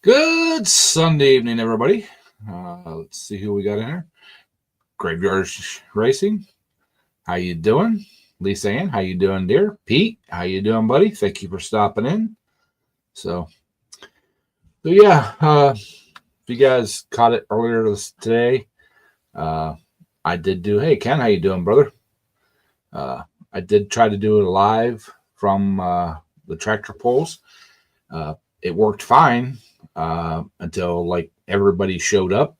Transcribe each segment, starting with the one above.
Good Sunday evening, everybody. Let's see who we got in here. Graveyard Racing. How you doing? Lisa Ann, how you doing, dear? Pete, how you doing, buddy? Thank you for stopping in. So yeah, if you guys caught it earlier today, I did do, hey, Ken, how you doing, brother? I did try to do it live from the tractor pulls. It worked fine until like everybody showed up,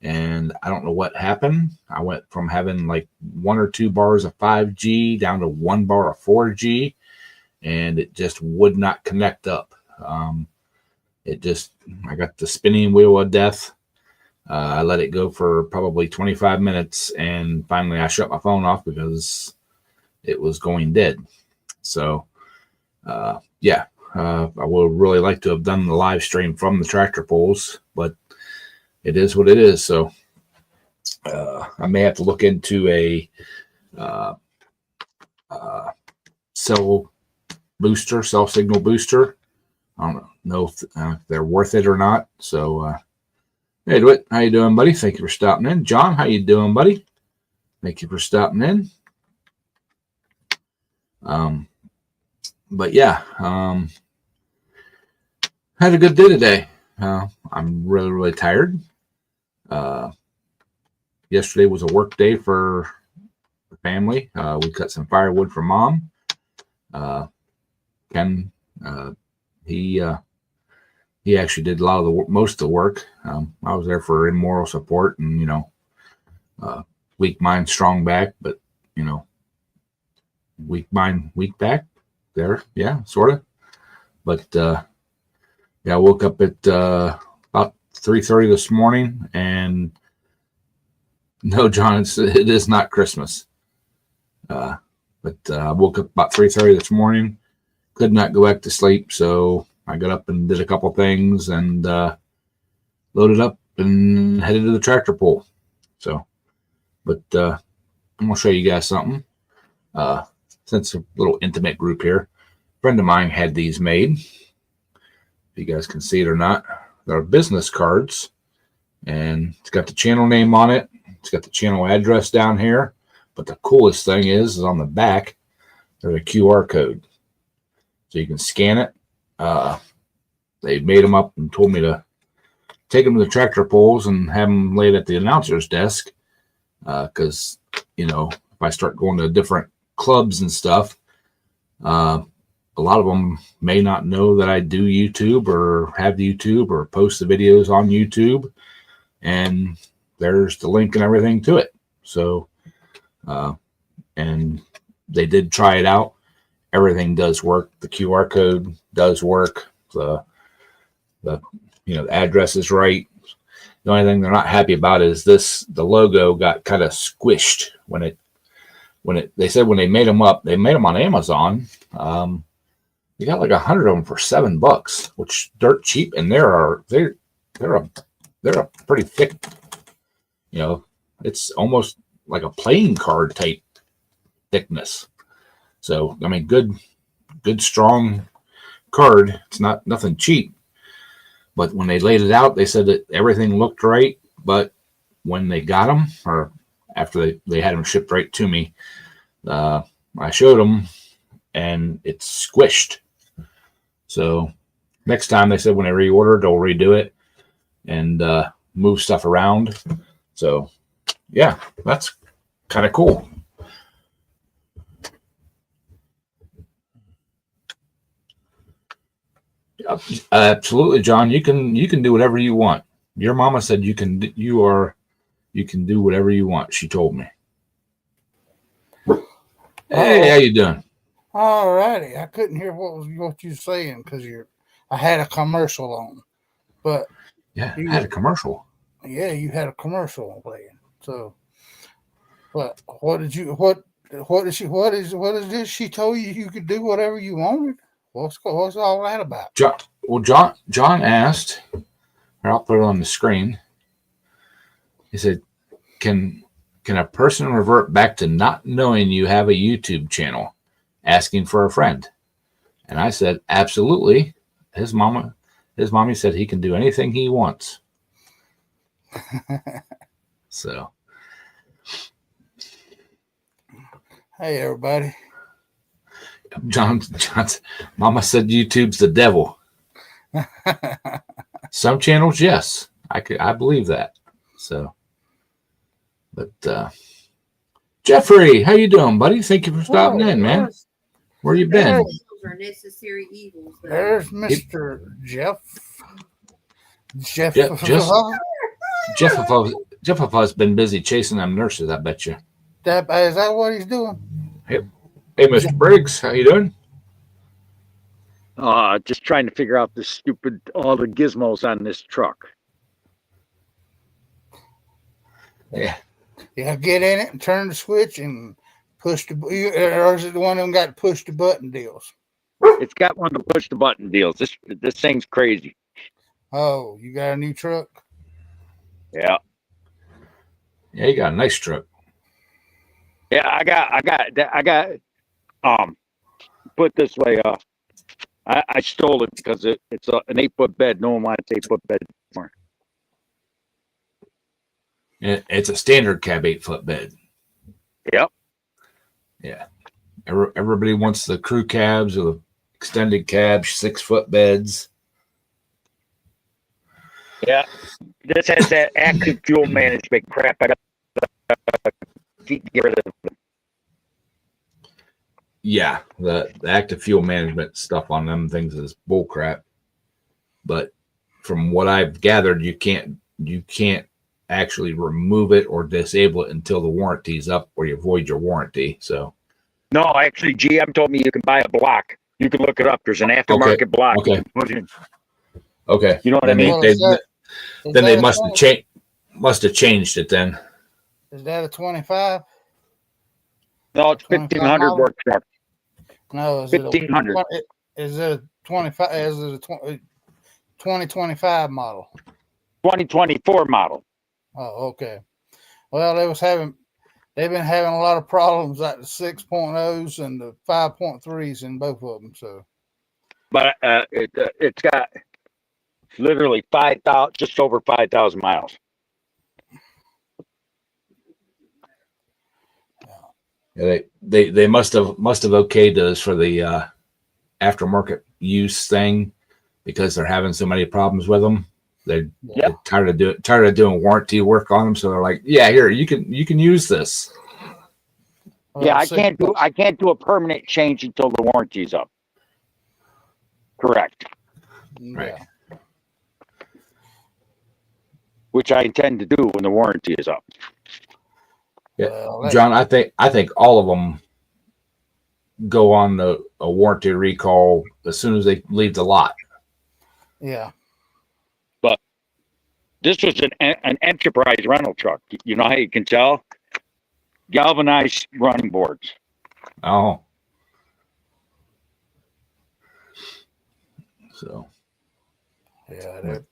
and I don't know what happened. I went from having like 1 or 2 bars of 5G down to 1 bar of 4G, and it just would not connect up. I got the spinning wheel of death. I let it go for probably 25 minutes, and finally I shut my phone off because it was going dead. So yeah. I would really like to have done the live stream from the tractor pulls, but it is what it is. So I may have to look into a cell signal booster. I don't know if they're worth it or not. So hey, DeWitt, how you doing, buddy? Thank you for stopping in. John, how you doing, buddy? Thank you for stopping in. But yeah, had a good day today. I'm really, really tired. Yesterday was a work day for the family. We cut some firewood for Mom. Ken, he actually did a lot of most of the work. I was there for moral support and, weak mind, strong back, but, weak mind, weak back there. Yeah, sort of. But, yeah, I woke up at about 3:30 this morning, and no, John, it is not Christmas. But I woke up about 3:30 this morning, could not go back to sleep, so I got up and did a couple things and loaded up and headed to the tractor pull. So, but I'm gonna show you guys something. Since a little intimate group here, a friend of mine had these made. If you guys can see it or not, they're business cards, and it's got the channel name on it. It's got the channel address down here, but the coolest thing is on the back, there's a QR code, so you can scan it. They made them up and told me to take them to the tractor pulls and have them laid at the announcer's desk, because if I start going to different clubs and stuff, a lot of them may not know that I do YouTube or have YouTube or post the videos on YouTube, and there's the link and everything to it. So, and they did try it out. Everything does work. The QR code does work. The address is right. The only thing they're not happy about is the logo got kind of squished they said when they made them up, they made them on Amazon. You got like 100 of them for $7, which dirt cheap, and they're a pretty thick. It's almost like a playing card type thickness. So I mean, good strong card. It's nothing cheap. But when they laid it out, they said that everything looked right. But when they got them, or after they had them shipped right to me, I showed them, and it's squished. So next time, they said when they reorder, they'll redo it and move stuff around. So yeah, that's kind of cool. Absolutely, John. You can do whatever you want. Your mama said you can do whatever you want. She told me. Hey, how you doing? All righty. I couldn't hear what you were saying because I had a commercial on, but yeah, you had a commercial. Yeah, you had a commercial playing. So, but what is this? She told you could do whatever you wanted. What's all that about? Well, John asked, or I'll put it on the screen. He said, "Can a person revert back to not knowing you have a YouTube channel, asking for a friend?" And I said, "Absolutely." His mommy said he can do anything he wants. So, Hey, everybody. John's mama said YouTube's the devil. Some channels, yes, I believe that. So, but Jeffrey, how you doing, buddy? Thank you for stopping in, man. Where you been? Are necessary evils. There's Mr. Jeff. Jeff. Jeff's been busy chasing them nurses, I bet you. Is that what he's doing? Hey, Mr. Briggs, how you doing? Just trying to figure out all the gizmos on this truck. Yeah. Yeah, get in it and turn the switch and push the. Or is it the one of them got push the button deals? It's got one of the push the button deals. This thing's crazy. Oh, you got a new truck? Yeah. Yeah, you got a nice truck. Yeah, I got. Put it this way, I stole it because it's an 8-foot bed. No one wants 8-foot bed anymore. It's a standard cab 8-foot bed. Yep. Yeah. Everybody wants the crew cabs or the extended cabs, 6-foot beds. Yeah. This has that active fuel management crap. I got to get rid of it. Yeah, the active fuel management stuff on them things is bull crap. But from what I've gathered, you can't actually remove it or disable it until the warranty's up or you void your warranty. So no, actually, GM told me you can buy a block. You can look it up. There's an aftermarket block. Okay. You can put in. Okay. You know what I mean? They must have changed it then. Is that a 25? No, it's 1500 work truck. No, is 1500. Is it a 25? Is it a 2025 model? 2024 model. Oh, okay. Well, they've been having a lot of problems like the 6.0s and the 5.3s in both of them. So, but it's got literally 5,000, just over 5,000 miles. Yeah, they must have okayed those for the aftermarket use thing because they're having so many problems with them. They're tired of doing warranty work on them, so they're like, "Yeah, here you can use this." well, Yeah, I can't do a permanent change until the warranty's up. Correct. Right. Yeah. Which I intend to do when the warranty is up. Yeah, Well, John, I think all of them go on a warranty recall as soon as they leave the lot. Yeah. But this was an enterprise rental truck. You know how you can tell? Galvanized running boards. Oh, so Yeah. but,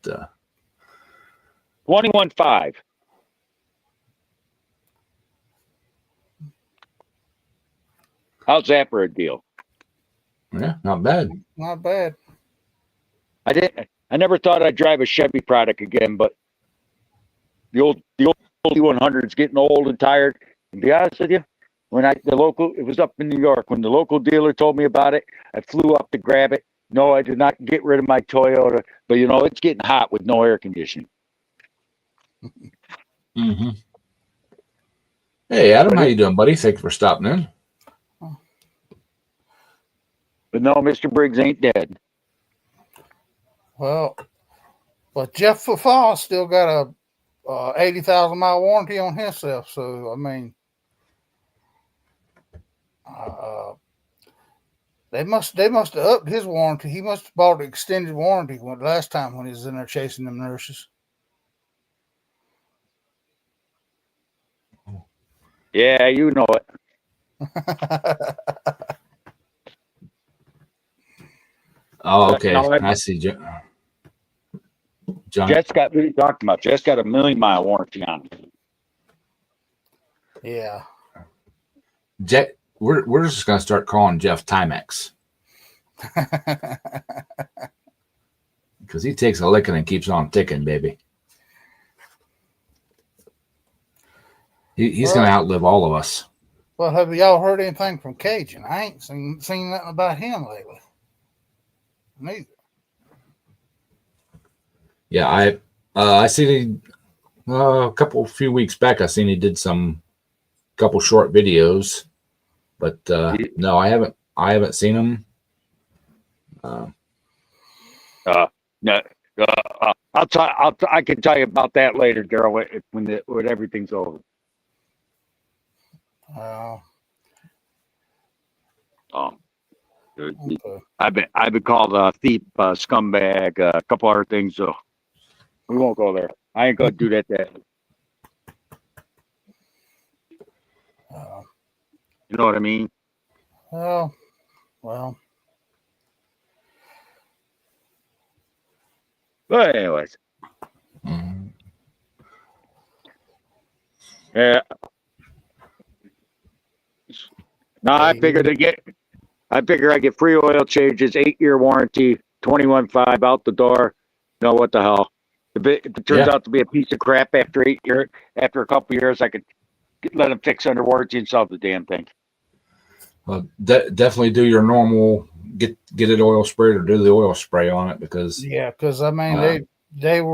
21.5. How's that for a deal? yeah, not bad. Not bad. I never thought I'd drive a Chevy product again, but the old E100 is getting old and tired. And to be honest with you, it was up in New York. When the local dealer told me about it, I flew up to grab it. No, I did not get rid of my Toyota, but it's getting hot with no air conditioning. Mm-hmm. Hey, Adam, how you doing, buddy? Thanks for stopping in. But no, Mr. Briggs ain't dead. Well, but Jeff Fall still got a 80,000 mile warranty on himself. So I mean, they must have upped his warranty. He must have bought an extended warranty last time when he was in there chasing them nurses. Yeah, you know it. Oh, okay. No, I see. John, Jet's got, what are you talking about? Jet's got a 1,000,000-mile warranty on it. Yeah. Jet, we're just gonna start calling Jeff Timex because he takes a licking and keeps on ticking, baby. He's gonna outlive all of us. Well, have y'all heard anything from Cajun? I ain't seen nothing about him lately. Neither. Yeah, I seen he a few weeks back. I seen he did couple short videos, but no, I haven't seen him. No, I can tell you about that later, Daryl, when everything's over. Okay. I've been called a thief, scumbag, a couple other things, so we won't go there. I ain't gonna do that. You know what I mean? Well. But anyways, Mhm. yeah. No, I figured I get free oil changes, 8-year warranty, 21.5 out the door. No, what the hell? If it turns out to be a piece of crap after a couple years, I could let them fix under warranty and solve the damn thing. Well, definitely do your normal get it oil sprayed or do the oil spray on it because I mean their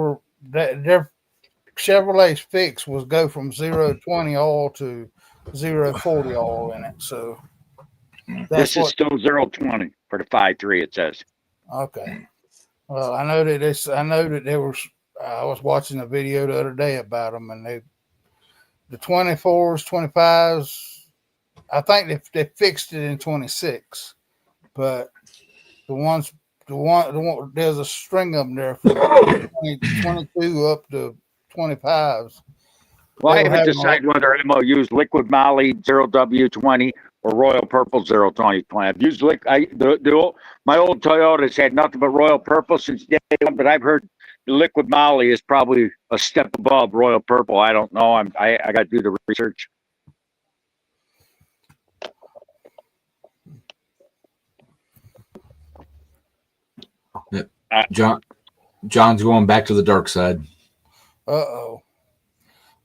Chevrolet's fix was go from 0-20 oil to 0-40 oil in it. So This is still 0-20 for the 5.3. It says. Okay. Well, I know that there was. I was watching a video the other day about them, and the 24s, 25s. I think they fixed it in 26, but the one there's a string of them there from 22 up to 25s. Well, I haven't decided whether I'm going to use Liquid Moly 0W20 or Royal Purple 02020. I've used my old Toyotas had nothing but Royal Purple since day one, but I've heard the Liquid Moly is probably a step above Royal Purple. I don't know. I got to do the research. John's going back to the dark side. Uh-oh.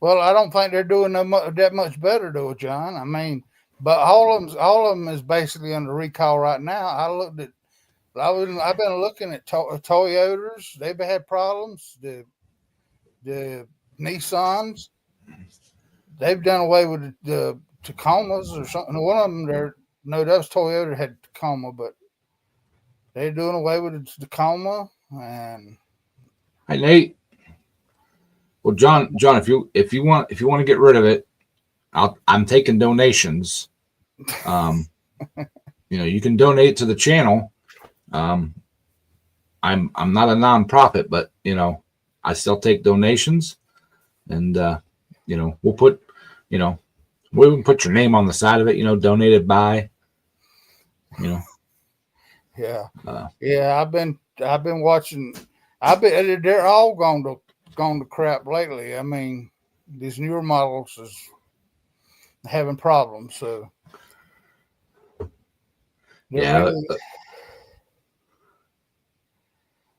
Well, I don't think they're doing that much better, though, John. I mean, but all of them is basically under recall right now. I've been looking at Toyotas. They've had problems. The Nissans, they've done away with the Tacomas or something. One of them, that was Toyota had Tacoma, but they're doing away with the Tacoma. And hey, Nate. Well, John, if you want to get rid of it, I'm taking donations. You can donate to the channel. I'm not a nonprofit, but I still take donations, and we'll put put your name on the side of it. Donated by. Yeah. I've been watching. They're all gone to crap lately. I mean, these newer models is having problems. So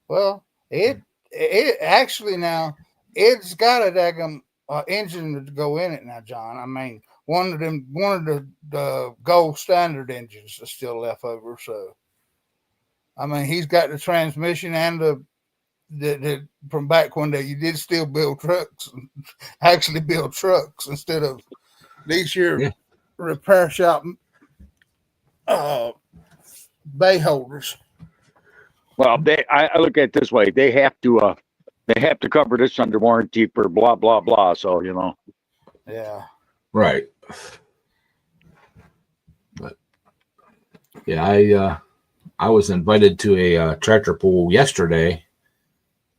well, it actually now it's got a daggum engine to go in it now, John. I mean, one of the gold standard engines is still left over. So, I mean, he's got the transmission and the from back when you did still build trucks, actually build trucks instead of these here repair shop bay holders. Well, I look at it this way: they have to cover this under warranty for blah blah blah. So Yeah. Right. But yeah, I was invited to a tractor pull yesterday,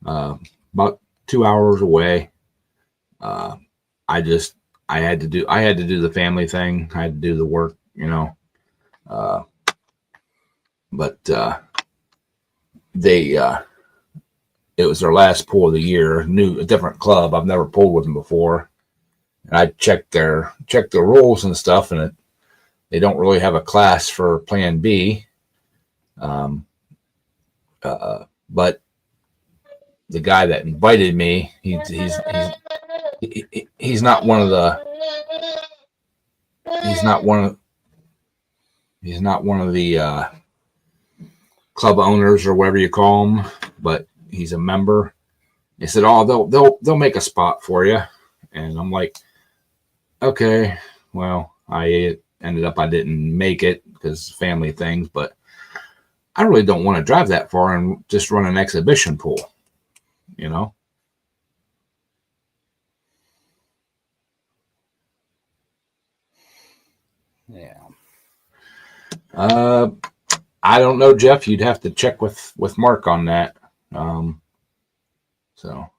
about 2 hours away. I had to do the family thing. I had to do the work, but they it was their last pull of the year, a different club. I've never pulled with them before. And I checked the rules and stuff, and they don't really have a class for Plan B. But the guy that invited me, he's not one of the club owners or whatever you call them, but he's a member. He said, "Oh, they'll make a spot for you," and I'm like, "Okay." Well, I didn't make it because family things, but I really don't want to drive that far and just run an exhibition pool, you know? Yeah. I don't know, Jeff. You'd have to check with Mark on that. So.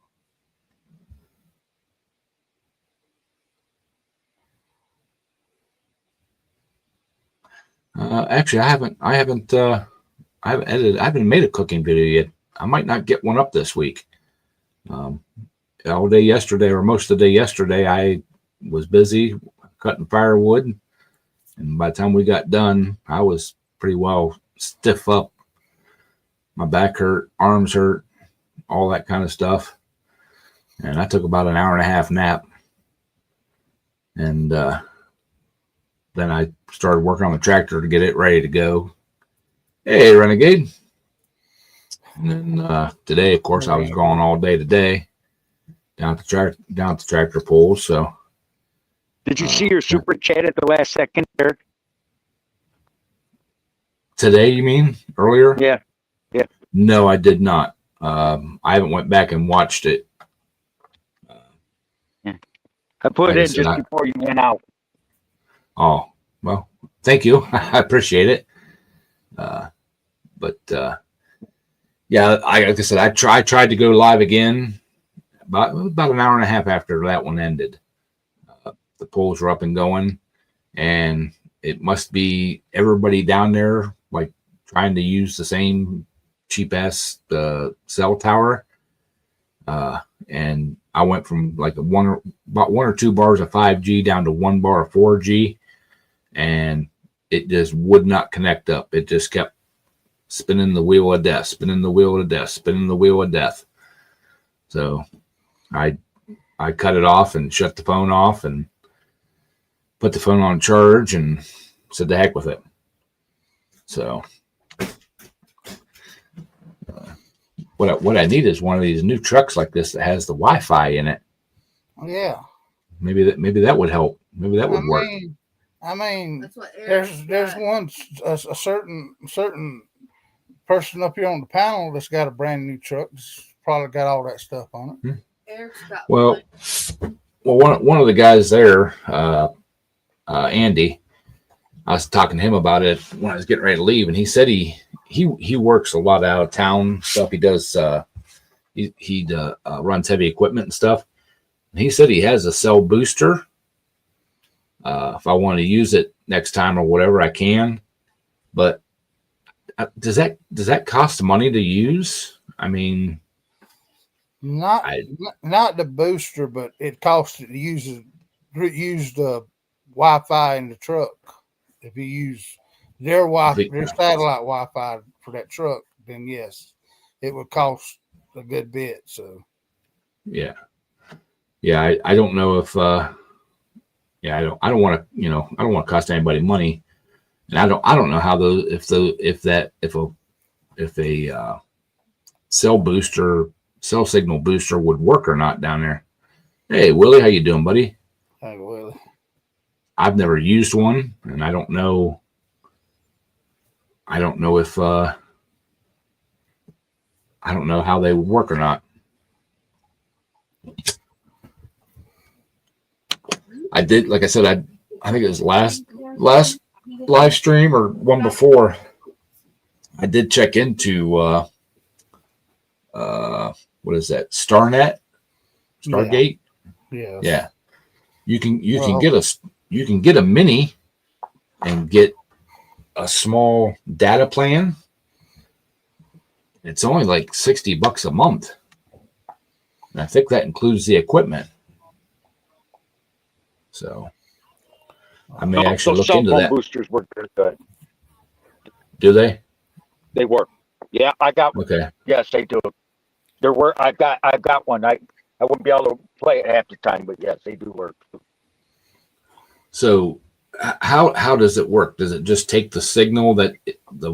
Actually, I haven't edited. I haven't made a cooking video yet. I might not get one up this week. All day yesterday, or most of the day yesterday, I was busy cutting firewood, and by the time we got done, I was pretty well stiff up. My back hurt, arms hurt, all that kind of stuff, and I took about an hour and a half nap, and then I started working on the tractor to get it ready to go. Hey, Renegade. And then today, of course, I was gone all day today down at the tractor pool. So, Did you see your super chat at the last second, Eric? Today, you mean earlier? Yeah. No, I did not. I haven't went back and watched it. I put Like it I in said, just before you went out. Oh, well, thank you. I appreciate it. But yeah, like I said, I tried to go live again about an hour and a half after that one ended. The polls were up and going, and it must be everybody down there like trying to use the same cheap ass cell tower. And I went from like about 1 or 2 bars of 5G down to 1 bar of 4G, and it just would not connect up. It just kept spinning the wheel of death, spinning the wheel of death, spinning the wheel of death. So I cut it off and shut the phone off and put the phone on charge and said the heck with it. So what I need is one of these new trucks like this that has the Wi-Fi in it. Yeah. Maybe that would help. Maybe that would work. I mean, That's what Eric's there's got. one a certain person up here on the panel that's got a brand new truck. It's probably got all that stuff on it. Eric's got Well, one. one of the guys there, Andy, I was talking to him about it when I was getting ready to leave, and he said he works a lot out of town stuff. He does he runs heavy equipment and stuff. And he said he has a cell booster. If I want to use it next time or whatever, I can. But does that cost money to use? I mean, Not the booster, but it costs to use the Wi-Fi in the truck. If you use their their satellite Wi-Fi for that truck, then yes, it would cost a good bit. So yeah. I don't know if I don't want to I don't want to cost anybody money, and I don't know how if a cell signal booster would work or not down there. Hey Willie, how you doing, buddy? hey, Willie. I've never used one, and I don't know if I don't know how they would work or not. I did, like I said, I think it was last live stream or one before. I did check into what is that? Stargate? Yeah. Yeah. You can get a mini and get a small data plan, it's only like $60 a month. And I think that includes the equipment. So I may actually Those look into cell phone that. boosters work very good. Do they? They work. Yeah, I got. Okay. Yes, they do. There were. I've got one. I wouldn't be able to play it half the time, but yes, they do work. So how does it work? Does it just take the signal that the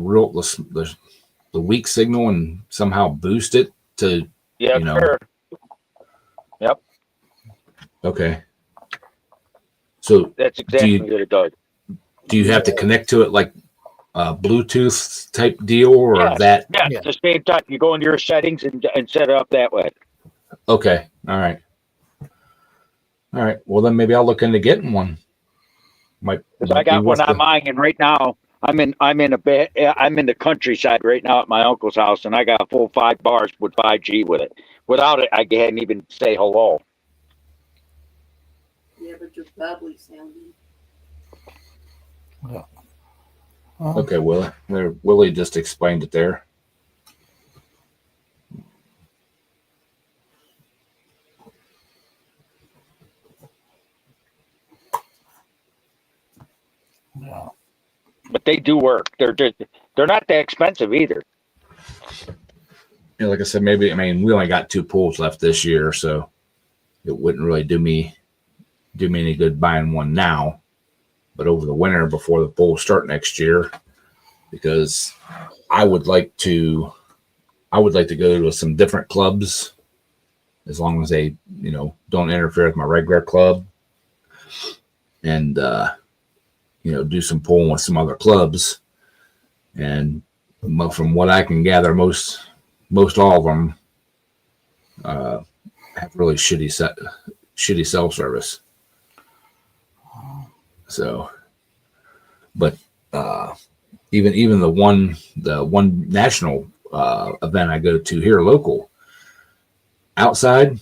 weak signal and somehow boost it to? Yeah, You know. sure. Yep, Okay. So that's exactly what it does. do you have to connect to it like a Bluetooth type deal or Yes. that? Yeah, Yeah. at the same time, you go into your settings and set it up that way. Okay. All right. Well, then maybe I'll look into getting one. Might I be got one worth on mine, and right now I'm in the countryside right now at my uncle's house, and I got a full 5 bars with 5G with it. Without it, I can't even say hello. Yeah, but you're bubbly sounding. Okay, Willie just explained it there. Yeah. But they do work. They're not that expensive either. Like I said, we only got 2 pools left this year, so it wouldn't really do me any good buying one now. But over the winter, before the pools start next year, because I would like to go to some different clubs, as long as they don't interfere with my regular club, and do some pulling with some other clubs. And from what I can gather, most all of them have really shitty cell service. So, but even the one national event I go to here local, outside,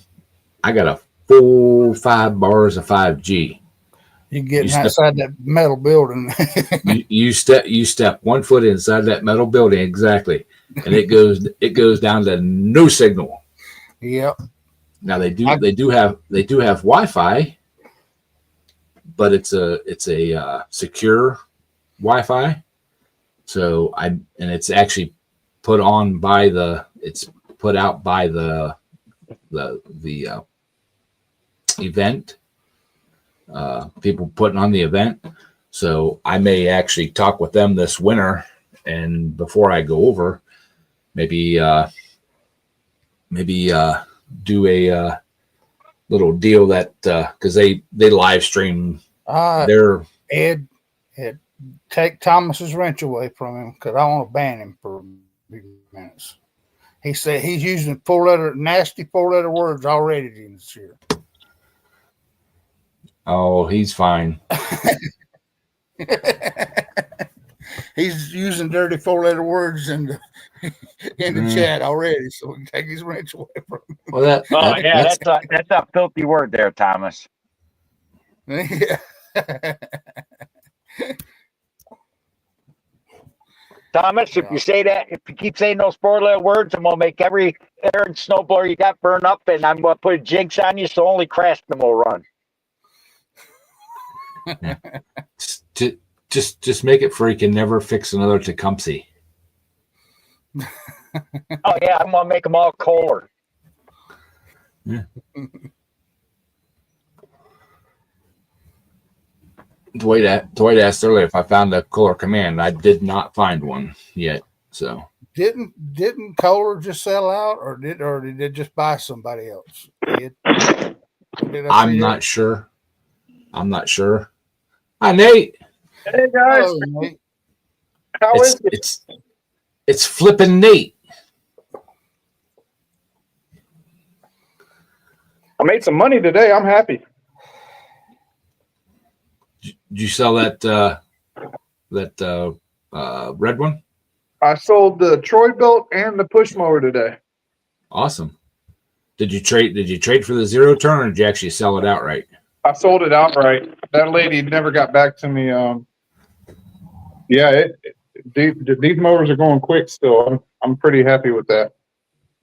I got a full 5 bars of 5G. You getting outside that metal building. you step 1 foot inside that metal building, exactly, and it goes down to no signal. Yep. Now they do have Wi-Fi, but it's a secure Wi-Fi. So it's actually put out by the event. People putting on the event. So I may actually talk with them this winter, and before I go over, maybe do a little deal that because they live stream their Ed, take Thomas's wrench away from him because I want to ban him for a few minutes. He said he's using nasty 4-letter words already this year. Oh, he's fine. He's using dirty 4-letter words in the chat already, so we can take his wrench away from him. Well, that's a filthy word there, Thomas. Yeah. Thomas, if you keep saying those 4-letter words, I'm gonna make every air and snowblower you got burn up, and I'm gonna put a jinx on you so only Craftsman will run. just make it free. Can never fix another Tecumseh. Oh yeah, I'm gonna make them all Kohler. Yeah. Dwight asked earlier if I found a Kohler Command. I did not find one yet. So Didn't Kohler just sell out, or did they just buy somebody else? I'm not sure. Hi, Nate. Hey guys, Oh, Nate. how is it? It's flipping Nate. I made some money today. I'm happy. Did you sell that red one? I sold the Troy belt and the push mower today. Awesome. Did you trade for the 0 turn, or did you actually sell it outright? I sold it outright. That lady never got back to me. These mowers are going quick still. I'm pretty happy with that.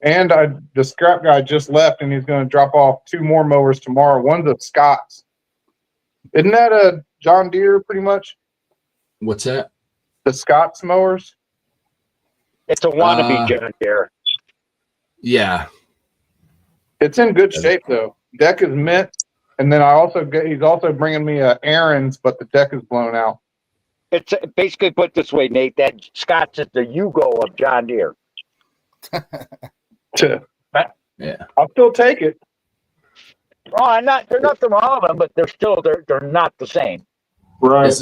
And the scrap guy just left, and he's going to drop off 2 more mowers tomorrow. One's a Scott's. Isn't that a John Deere pretty much? What's that? The Scott's mowers? It's a wannabe Uh, John Deere. Yeah. It's in good shape though. Deck is mint, and then he's also bringing me a Aaron's, but the deck is blown out. It's basically put this way, Nate. That Scott's is the Yugo of John Deere. Yeah. I'll still take it. Oh, there's nothing wrong with them, but they're not the same. Right. Is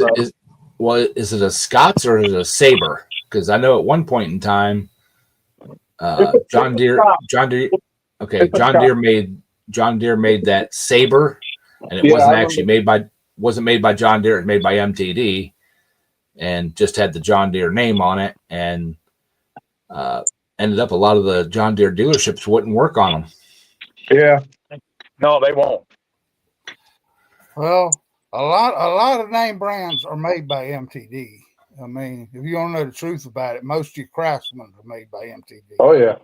it a Scott's or is it a Saber? Because I know at one point in time, John Deere. Okay, It's a John Scott. Deere made that Saber, and it Yeah, wasn't I actually wasn't made by John Deere. It was made by MTD, and just had the John Deere name on it, and ended up a lot of the John Deere dealerships wouldn't work on them. Yeah. No, they won't. Well, a lot of name brands are made by MTD. I mean, if you want to know the truth about it, most of your Craftsmen are made by MTD. Oh yeah.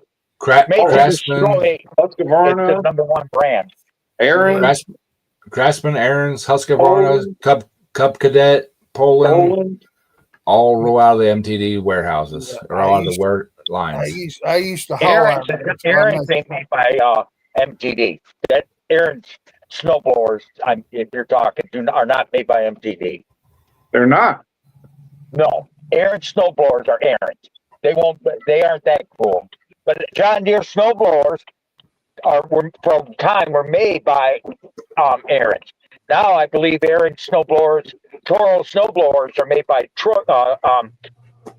Maybe Craftsman, it's the Husqvarna, number one brand. Aaron, Craftsman, Aaron's, Husqvarna, Cub Cadet, Poland, all roll out of the MTD warehouses or all out of the lines. I used to haul out. Aaron's ain't made by MTD. That Aaron's snowblowers, if you're talking, are not made by MTD. they're not. No, Aaron's snowblowers are Aaron's. They aren't that cool. But John Deere snowblowers were made by Aaron's. Now I believe Aaron's snowblowers, Toro snowblowers are made by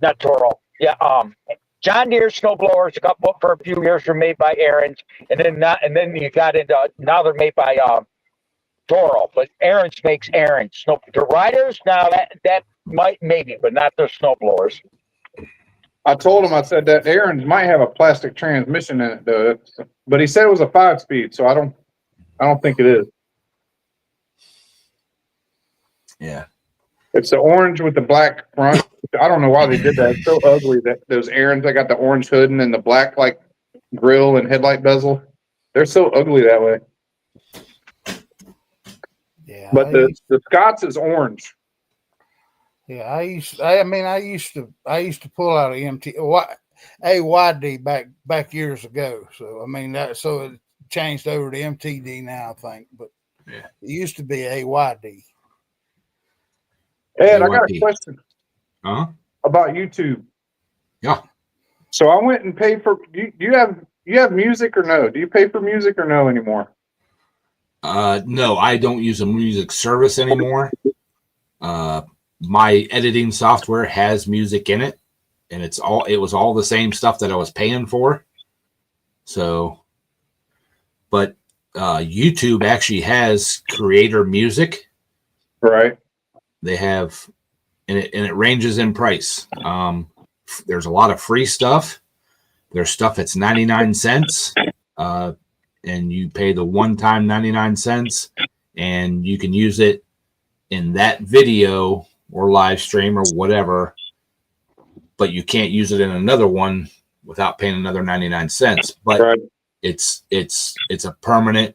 not Toro. Yeah, John Deere snowblowers for a few years were made by Aaron's, and then you got into now they're made by Toro. But Aaron's makes Aaron's the riders now that might maybe, but not the snowblowers. I told him, I said that Aaron's might have a plastic transmission in it though, but he said it was a 5-speed, so I don't think it is. Yeah. It's the orange with the black front. I don't know why they did that. It's so ugly that those Aaron's that got the orange hood and then the black like grill and headlight bezel. They're so ugly that way. Yeah, But the Scott's is orange. yeah, I used to pull out a YD back years ago. So I mean so it changed over to MTD now, I think. But Yeah. it used to be a YD. Ed, I got a question Uh-huh. about YouTube. Yeah. So I went and paid for. Do you have music or no? Do you pay for music or no anymore? No, I don't use a music service anymore. My editing software has music in it, and it was all the same stuff that I was paying for. So, but YouTube actually has creator music. Right. They have, and it ranges in price. There's a lot of free stuff. There's stuff that's 99 cents, and you pay the one-time 99 cents, and you can use it in that video or live stream or whatever, but you can't use it in another one without paying another 99 cents. But Right. it's a permanent.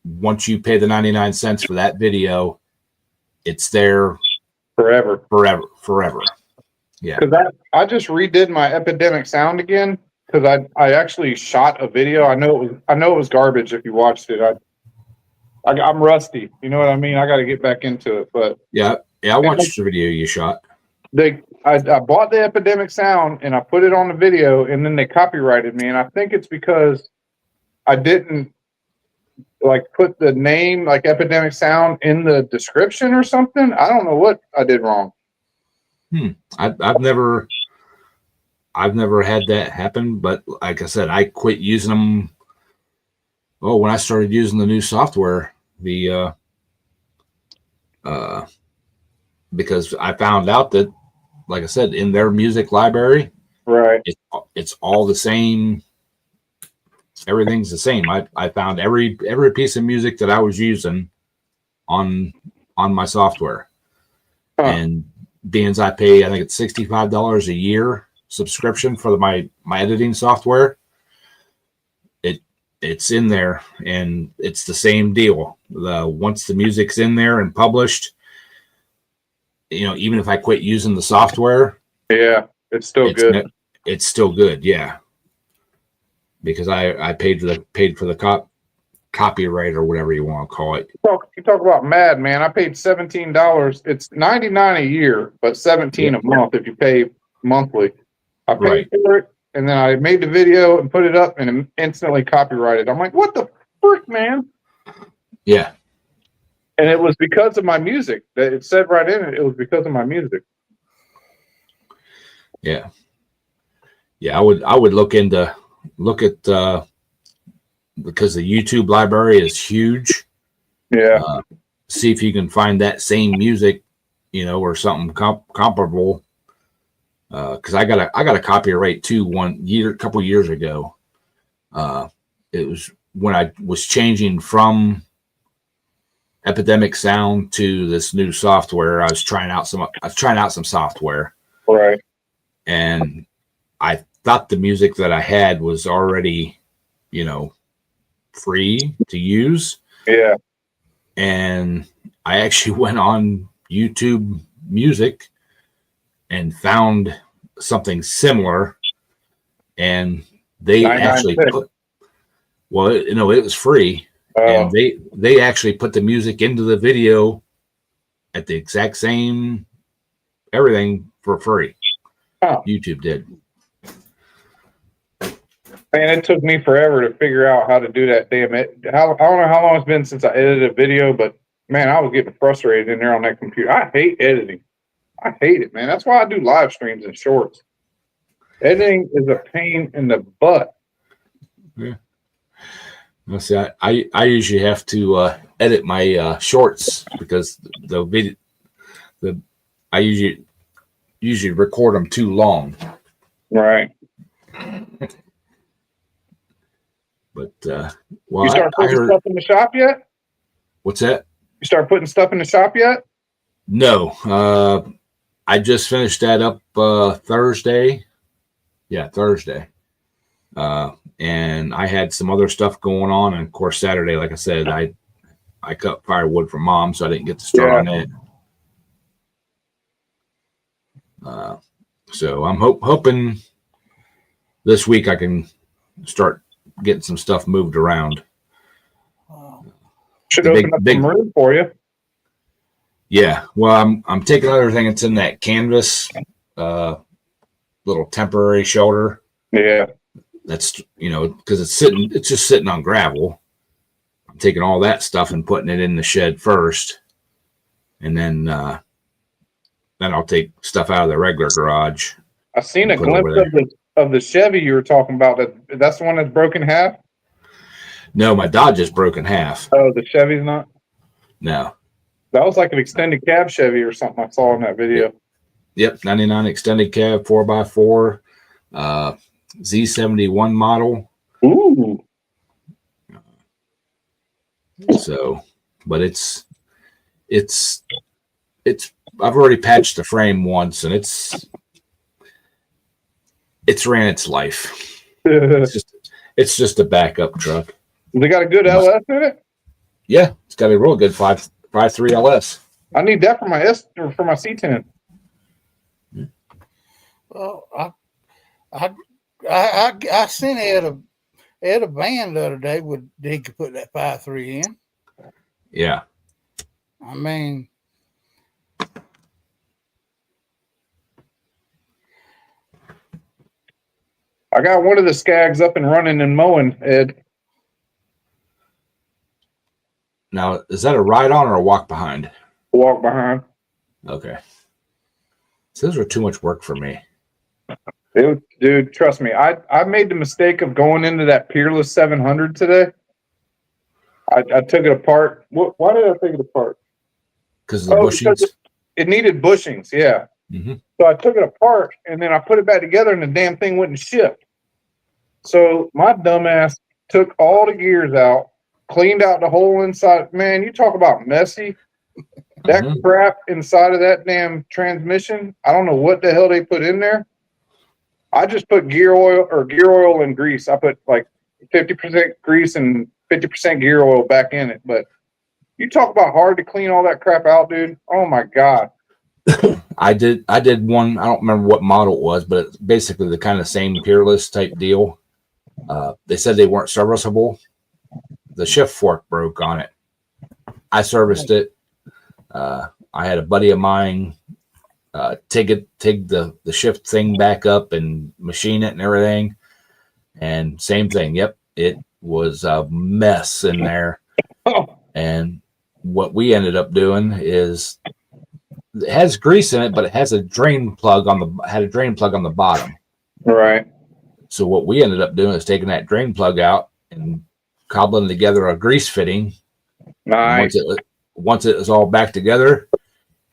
Once you pay the 99 cents for that video, it's there Forever. forever. Yeah. Because I just redid my Epidemic sound again because I actually shot a video. I know it was garbage if you watched it. I'm rusty. You know what I mean? I got to get back into it. But Yeah. I watched the video you shot. I bought the Epidemic sound and I put it on the video, and then they copyrighted me. And I think it's because I didn't like put the name like Epidemic Sound in the description or something. I don't know what I did wrong. I've never had that happen, but like I said, I quit using them. Oh, when I started using the new software, because I found out that, like I said, in their music library, Right. it's all the same. Everything's the same. I found every piece of music that I was using on my software, Huh. and being as I pay, I think it's $65 a year subscription for my editing software, it's in there, and it's the same deal. Once the music's in there and published, even if I quit using the software, Yeah, it's still good. It's still good, yeah. Because I paid for the copyright or whatever you want to call it. You talk about mad, man. I paid $17. It's $99 a year, but $17 a month if you pay monthly. I paid for it, and then I made the video and put it up, and instantly copyrighted. I'm like, what the frick, man? Yeah. And it was because of my music. That it said right in it. It was because of my music. Yeah. Yeah, I would look at because the YouTube library is huge. Yeah. See if you can find that same music, or something comparable. Because I got a copyright too a couple years ago. It was when I was changing from Epidemic Sound to this new software. I was trying out some software. Right. And I thought the music that I had was already, free to use. Yeah. And I actually went on YouTube Music and found something similar, and they actually put, it was free, and they actually put the music into the video at the exact same everything for free. Huh. YouTube did. Man, it took me forever to figure out how to do that damn it. I don't know how long it's been since I edited a video, but man, I was getting frustrated in there on that computer. I hate editing. I hate it, man. That's why I do live streams and shorts. Editing is a pain in the butt. Yeah. Well, see, I usually have to edit my shorts because the video, I usually record them too long. Right. But you start putting stuff in the shop yet? What's that? You start putting stuff in the shop yet? No. I just finished that up Thursday. Yeah, Thursday. And I had some other stuff going on, and of course Saturday, like I said, I cut firewood for Mom, so I didn't get to start on it. So I'm hoping this week I can start getting some stuff moved around. Should open up some room for you. Yeah, well, I'm taking everything that's in that canvas little temporary shelter. Yeah, that's because it's just sitting on gravel. I'm taking all that stuff and putting it in the shed first, and then I'll take stuff out of the regular garage. I seen a glimpse of the Chevy you were talking about. That's the one that's broken half. No, my Dodge is broken half. Oh, the Chevy's not. No. That was like an extended cab Chevy or something I saw in that video. Yep, 99 extended cab, 4x4, Z71 model. Ooh. So, but it's I've already patched the frame once, and it's ran its life. It's just a backup truck. They got a good LS in it? Yeah, it's got a real good 5.3 LS. I need that for my C10. Well, I sent Ed a van the other day with he could put that 5.3 in. Yeah. I mean, I got one of the Skags up and running and mowing, Ed. Now, is that a ride on or a walk behind? Walk behind. Okay. So those are too much work for me. Dude, trust me. I made the mistake of going into that Peerless 700 today. I took it apart. Why did I take it apart? Because of the bushings? It needed bushings, yeah. Mm-hmm. So I took it apart, and then I put it back together, and the damn thing wouldn't shift. So my dumbass took all the gears out, cleaned out the whole inside. Man, you talk about messy. That crap inside of that damn transmission, I don't know what the hell they put in there. I just put gear oil and grease. I put like 50% grease and 50% gear oil back in it. But you talk about hard to clean all that crap out, dude. Oh my God. I did one. I don't remember what model it was, but it's basically the kind of same Peerless type deal. They said they weren't serviceable. The shift fork broke on it. I serviced it. I had a buddy of mine take the shift thing back up and machine it and everything. And same thing. Yep, it was a mess in there. Oh, And what we ended up doing is it has grease in it, but it has a drain plug on the bottom. right. So what we ended up doing is taking that drain plug out and cobbling together a grease fitting. Nice. Once it was all back together,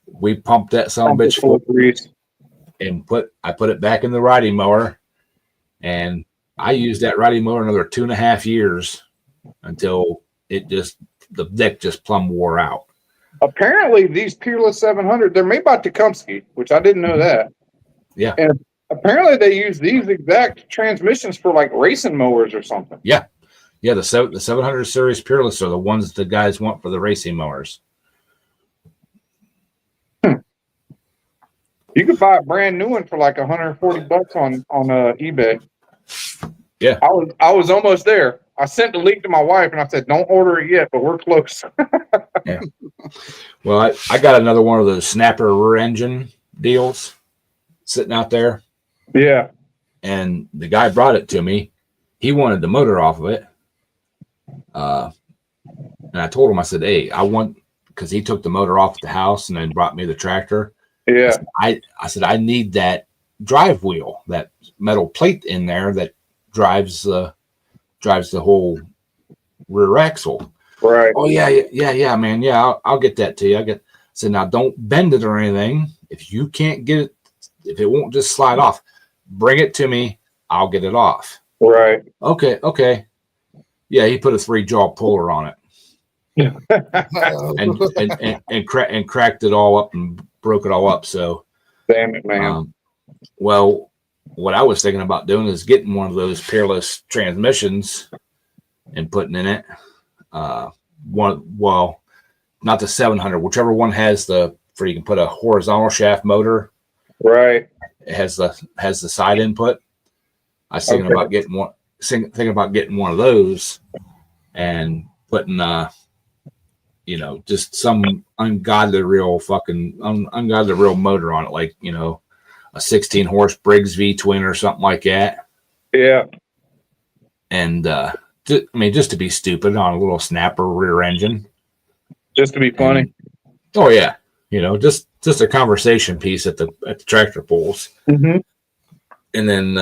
we pumped that son of a bitch Full of grease. and I put it back in the riding mower, and I used that riding mower another 2.5 years until the deck just plumb wore out. Apparently, these Peerless 700, they're made by Tecumseh, which I didn't know that. Yeah. And apparently, they use these exact transmissions for like racing mowers or something. Yeah, the 700 series Peerless are the ones the guys want for the racing mowers. You could buy a brand new one for like $140 on eBay. Yeah. I was almost there. I sent the link to my wife and I said, "Don't order it yet, but we're close." Yeah. Well, I got another one of those snapper rear engine deals sitting out there, Yeah. and the guy brought it to me. He wanted the motor off of it. And I told him, I said, "Hey, because he took the motor off at the house and then brought me the tractor. Yeah. I said, I need that drive wheel, that metal plate in there that drives the whole rear axle." Right. Oh yeah, man. Yeah, I'll get that to you. I said, now don't bend it or anything. If you can't get it, if it won't just slide off, bring it to me. I'll get it off. Right. Okay. Yeah, he put a 3-jaw puller on it and cracked it all up and broke it all up. So, Damn it, man. Well, what I was thinking about doing is getting one of those Peerless transmissions and putting in it not the 700, whichever one has you can put a horizontal shaft motor. Right. It has the side input. I was thinking about getting one of those and putting just some ungodly real motor on it, like a 16 horse Briggs V twin or something like that. Yeah. And just to be stupid on a little snapper rear engine, Just to be funny. oh yeah, just a conversation piece at the tractor pulls. Mm-hmm. And then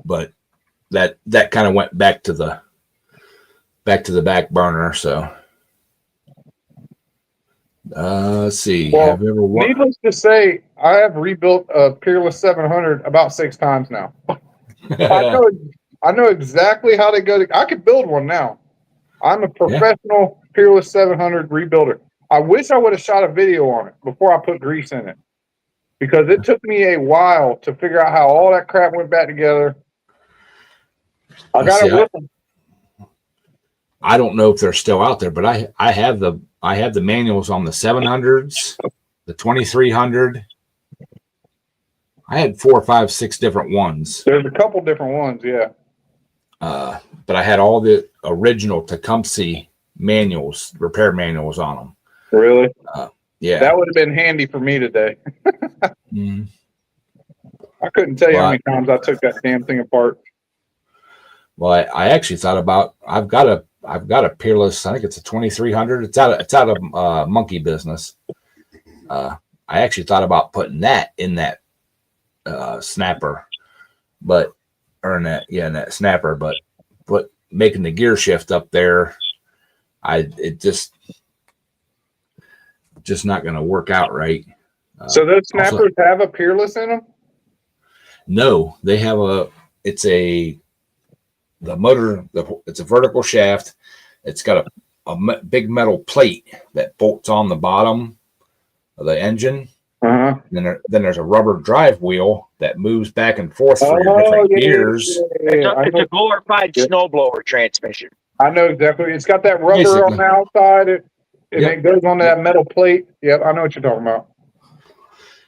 but that kind of went back to the back burner. So let's see. Well, have you ever needless to say, I have rebuilt a Peerless 700 about 6 times now. I know exactly how they go. I could build one now. I'm a professional Peerless 700 rebuilder. I wish I would have shot a video on it before I put grease in it, because it took me a while to figure out how all that crap went back together. I got it with them. I don't know if they're still out there, but I have the manuals on the 700s, the 2300. I had 4, 5, 6 different ones. There's a couple different ones, yeah. But I had all the original Tecumseh manuals, repair manuals on them. Really? Yeah. That would have been handy for me today. Mm. I couldn't tell you how many times I took that damn thing apart. Well, I actually thought about, I've got a Peerless, I think it's a 2300. It's out of Monkey Business. I actually thought about putting that in that snapper, in that snapper, but making the gear shift up there, it just not going to work out right. So those snappers have a Peerless in them? No, they have it's a vertical shaft. It's got a big metal plate that bolts on the bottom of the engine. Uh-huh. Then there's a rubber drive wheel that moves back and forth for your Oh, different yeah, gears. It's a glorified snowblower transmission. I know exactly. It's got that rubber Basically. on the outside, and Yep. it goes on that metal plate. Yep, I know what you're talking about.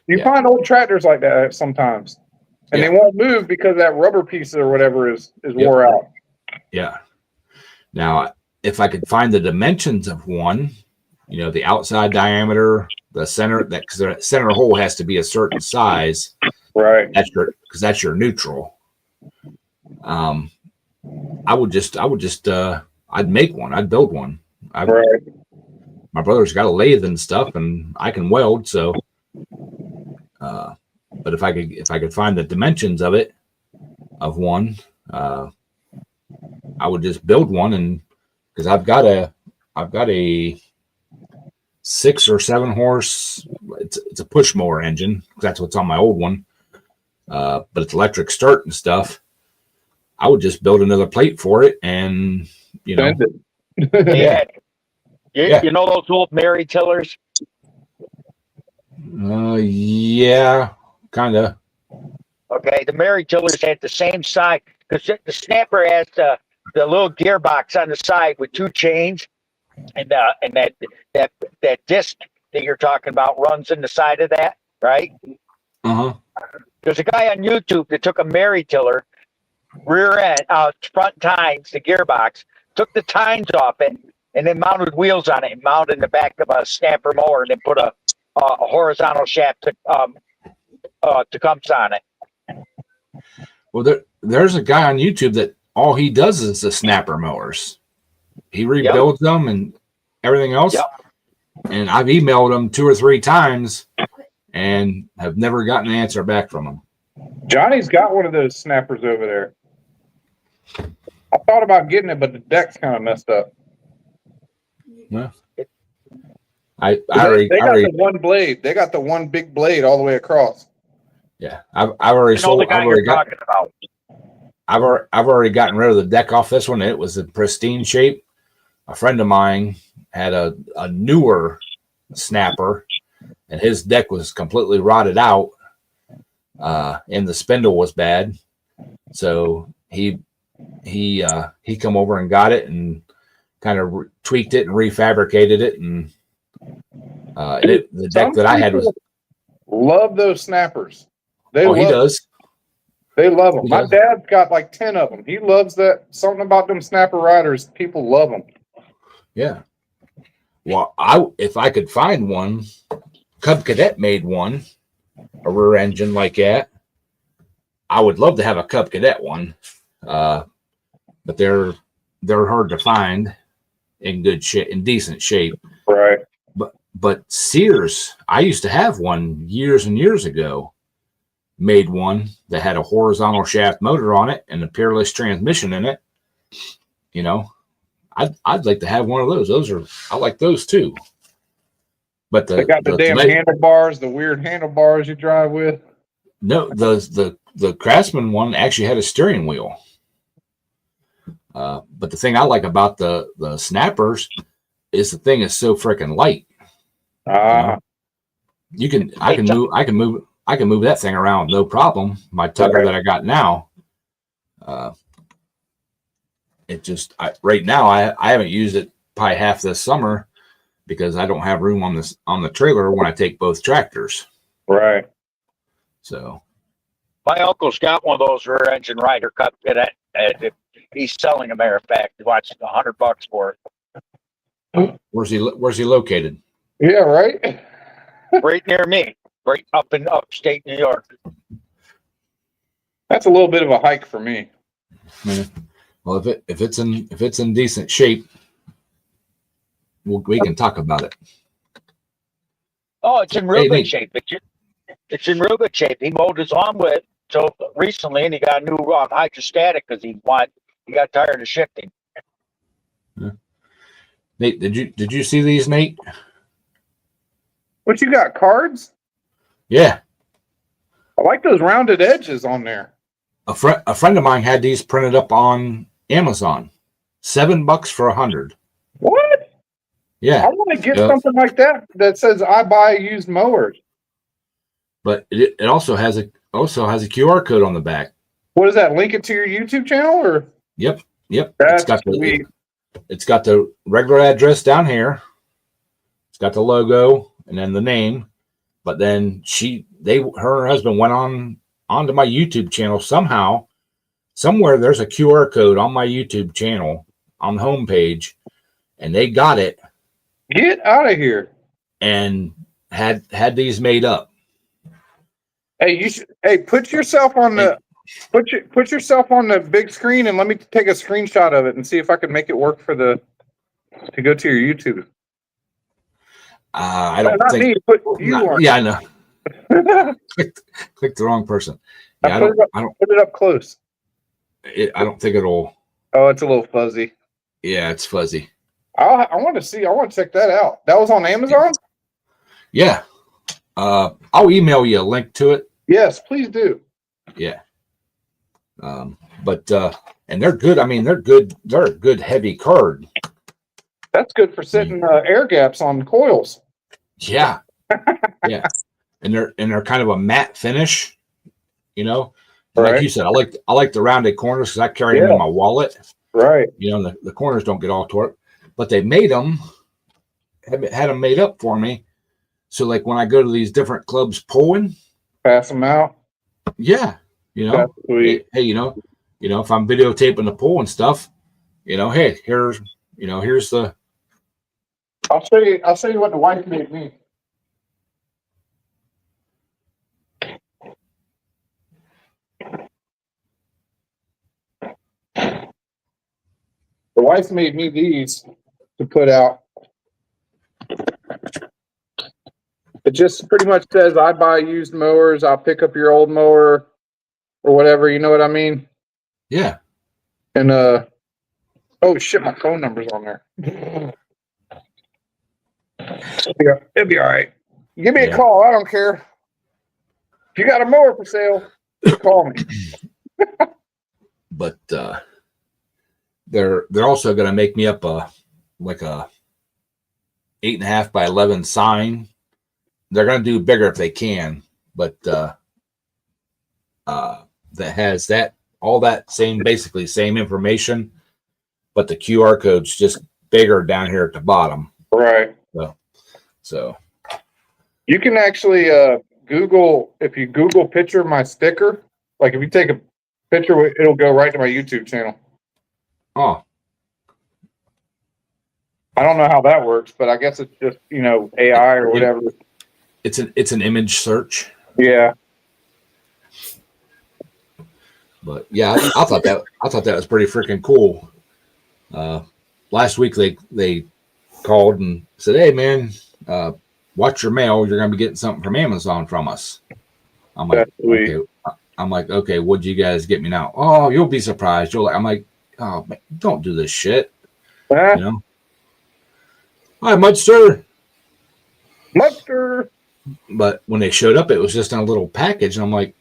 You Yeah. find old tractors like that sometimes, and Yeah. they won't move because that rubber piece or whatever is wore out. Yeah. Now, if I could find the dimensions of one, you know, the outside diameter, the center, because the center hole has to be a certain size. Right. That's your neutral. I'd make one. I'd build one. Right. My brother's got a lathe and stuff, and I can weld. So, but if I could find the dimensions of it, of one, I would just build one, and because I've got a 6 or 7 horse. It's a push mower engine. That's what's on my old one. But it's electric start and stuff. I would just build another plate for it, and you know, You know those old Mary tillers? yeah, kind of. Okay, the Mary tillers had the same side because the snapper has the little gearbox on the side with 2 chains, and that disc that you're talking about runs in the side of that, right? There's a guy on YouTube that took a Mary tiller, rear end, front tines, the gearbox, took the tines off it, and then mounted wheels on it, and mounted in the back of a snapper mower, and then put a horizontal shaft to Tecumseh on it. Well, there's a guy on YouTube that all he does is the snapper mowers. He rebuilds them and everything else. Yep. And I've emailed him 2 or 3 times and have never gotten an answer back from him. Johnny's got one of those snappers over there. I thought about getting it, but the deck's kind of messed up. Yeah. They got the one blade. They got the one big blade all the way across. Yeah, I've already sold. The guy you're talking about. I've already gotten rid of the deck off this one. It was in pristine shape. A friend of mine had a newer snapper, and his deck was completely rotted out, and the spindle was bad. So he come over and got it and kind of tweaked it and refabricated it, and the deck that I had was. Love those snappers. He does. They love them. My dad's got like 10 of them. He loves that. Something about them snapper riders. People love them. Yeah. Well, if I could find one, Cub Cadet made one, a rear engine like that. I would love to have a Cub Cadet one, but they're hard to find in good shape, in decent shape. Right. But Sears, I used to have one years and years ago. Made one that had a horizontal shaft motor on it and a Peerless transmission in it. You know, I'd like to have one of those. I like those too. But they got the damn handlebars, the weird handlebars you drive with. No, the Craftsman one actually had a steering wheel. But the thing I like about the snappers is the thing is so freaking light. I can move that thing around no problem. My tugger that I got now, right now I haven't used it probably half this summer because I don't have room on the trailer when I take both tractors. Right. So my uncle's got one of those rear engine rider Cub Cadet. He's selling a matter of fact. He wants $100 for it. Where's he located? Yeah, right. Right near me. Right up in upstate New York. That's a little bit of a hike for me. Well, if it's in decent shape, we can talk about it. Oh, it's in real good shape. It's in real good shape. He mowed his lawn with it so recently, and he got a new hydrostatic because he got tired of shifting. Yeah. Nate, did you see these, Nate? What you got? Cards? Yeah. I like those rounded edges on there. A friend of mine had these printed up on Amazon. $7 for 100. What? Yeah. I want to get something like that says I buy used mowers. but it also has a QR code on the back. What is that? Link it to your YouTube channel or? Yep. That's It's got sweet. it's got the regular address down here. It's got the logo and then the name. But then her and her husband went onto my YouTube channel somehow. Somewhere there's a QR code on my YouTube channel on the homepage, and they got it Get out of here. and had these made up. Hey, you should. Hey, put yourself on the put yourself on the big screen and let me take a screenshot of it and see if I can make it work to go to your YouTube. I don't Not think. me. Put you on. Yeah, I know. Clicked the wrong person. Yeah, Put it up close. I don't think it'll. Oh, it's a little fuzzy. Yeah, it's fuzzy. I want to see. I want to check that out. That was on Amazon? Yeah. I'll email you a link to it. Yes, please do. Yeah. But and they're good. I mean, they're good. They're a good heavy card. That's good for setting air gaps on coils. Yeah. Yeah. And they're kind of a matte finish, you know. And like you said, I like the rounded corners because I carry them in my wallet. Right. You know, the corners don't get all tore up. But they made them, had them made up for me. So like when I go to these different clubs pulling, pass them out. Yeah, you know, That's sweet. hey, you know, if I'm videotaping the pull and stuff, you know, hey, here's the. I'll show you what the wife made me. The wife made me these to put out. It just pretty much says I buy used mowers. I'll pick up your old mower or whatever. You know what I mean? Yeah. And oh shit, my phone number's on there. It'll be all right. Give me a call. I don't care. If you got a mower for sale, call me. But they're also going to make me up a 8.5 by 11 sign. They're going to do bigger if they can, but that has all that basically same information, but the QR code's just bigger down here at the bottom. Right. So you can actually Google, if you Google picture my sticker, like if you take a picture, it'll go right to my YouTube channel. Oh, I don't know how that works, but I guess it's just, AI or whatever. it's an image search. Yeah. But yeah, I thought that was pretty freaking cool. Last week they called and said, "Hey man, watch your mail. You're gonna be getting something from Amazon from us." I'm like, okay. I'm like, okay, what'd you guys get me now? Oh, you'll be surprised. I'm like, oh man, don't do this shit. You know. Hi, Mudster. But when they showed up, it was just in a little package, and I'm like,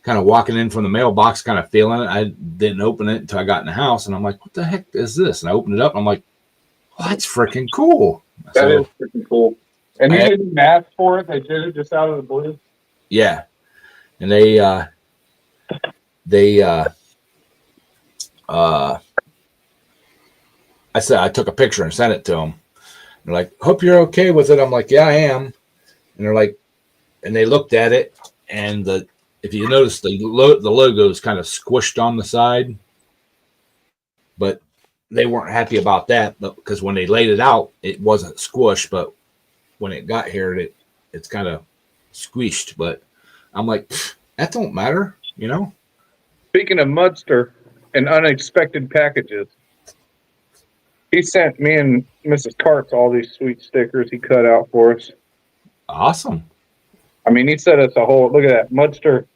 kind of walking in from the mailbox, kind of feeling it. I didn't open it until I got in the house, and I'm like, what the heck is this? And I opened it up, and I'm like, oh, that's freaking cool. That is freaking cool. And you didn't ask for it; they did it just out of the blue. Yeah, and I said I took a picture and sent it to them. They're like, hope you're okay with it. I'm like, yeah, I am. And they're like, and they looked at it, and if you notice, the logo is kind of squished on the side, but they weren't happy about that. But because when they laid it out, it wasn't squished, but when it got here, it's kind of squished. But I'm like, that don't matter, you know. Speaking of Mudster and unexpected packages, he sent me and Mrs. Karts all these sweet stickers he cut out for us. Awesome. I mean, he sent us a whole. Look at that, Mudster.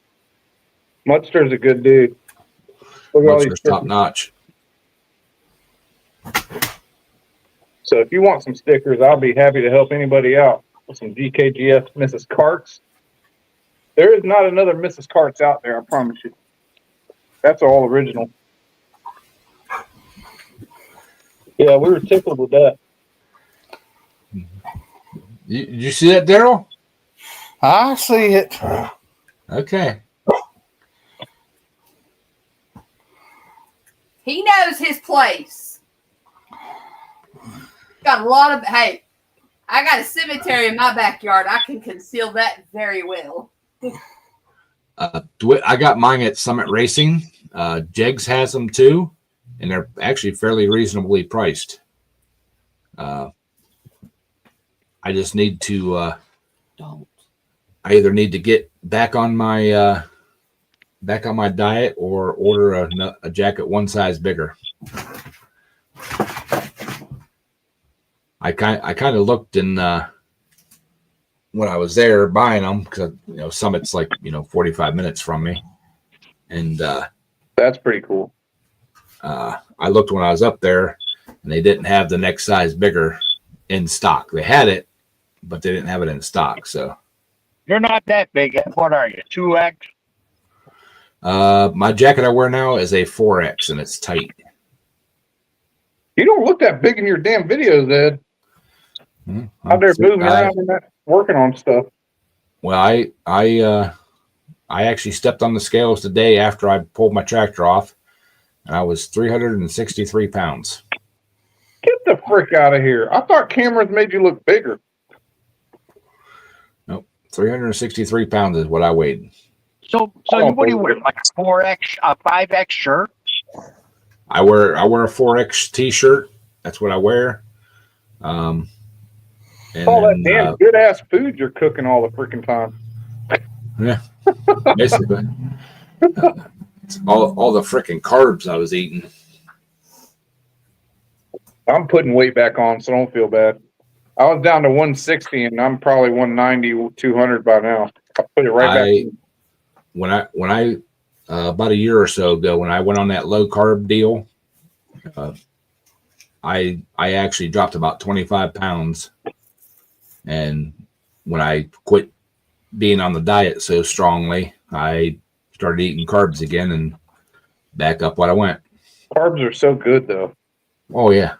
Mudster's a good dude. Look at all these top notch. So if you want some stickers, I'll be happy to help anybody out with some GKGS Mrs. Karts. There is not another Mrs. Karts out there, I promise you. That's all original. Yeah, we were tickled with that. Did you see that, Daryl? I see it. Okay. He knows his place. Got a lot of, hey, I got a cemetery in my backyard. I can conceal that very well. I got mine at Summit Racing. Jegs has them too, and they're actually fairly reasonably priced. I just need to. Don't. I either need to get back on my diet or order a jacket one size bigger. I kind of looked in when I was there buying them because Summit's like 45 minutes from me, and That's pretty cool. I looked when I was up there, and they didn't have the next size bigger in stock. They had it, but they didn't have it in stock. So You're not that big. What are you? 2X? my jacket I wear now is a 4X, and it's tight. You don't look that big in your damn videos, Ed. Out there moving around and that, working on stuff. Well, I actually stepped on the scales today after I pulled my tractor off, and I was 363 pounds. Get the frick out of here. I thought cameras made you look bigger. 363 pounds is what I weighed. So what do you wear? Like a 4X, a 5X shirt? I wear a 4X t-shirt. That's what I wear. And All that then, damn good ass food you're cooking all the freaking time. yeah, basically. It's all the freaking carbs I was eating. I'm putting weight back on, so don't feel bad. I was down to 160, and I'm probably 190, 200 by now. I put it right back. When I about a year or so ago, when I went on that low carb deal, I actually dropped about 25 pounds. And when I quit being on the diet so strongly, I started eating carbs again and back up what I went. Carbs are so good, though. Oh yeah.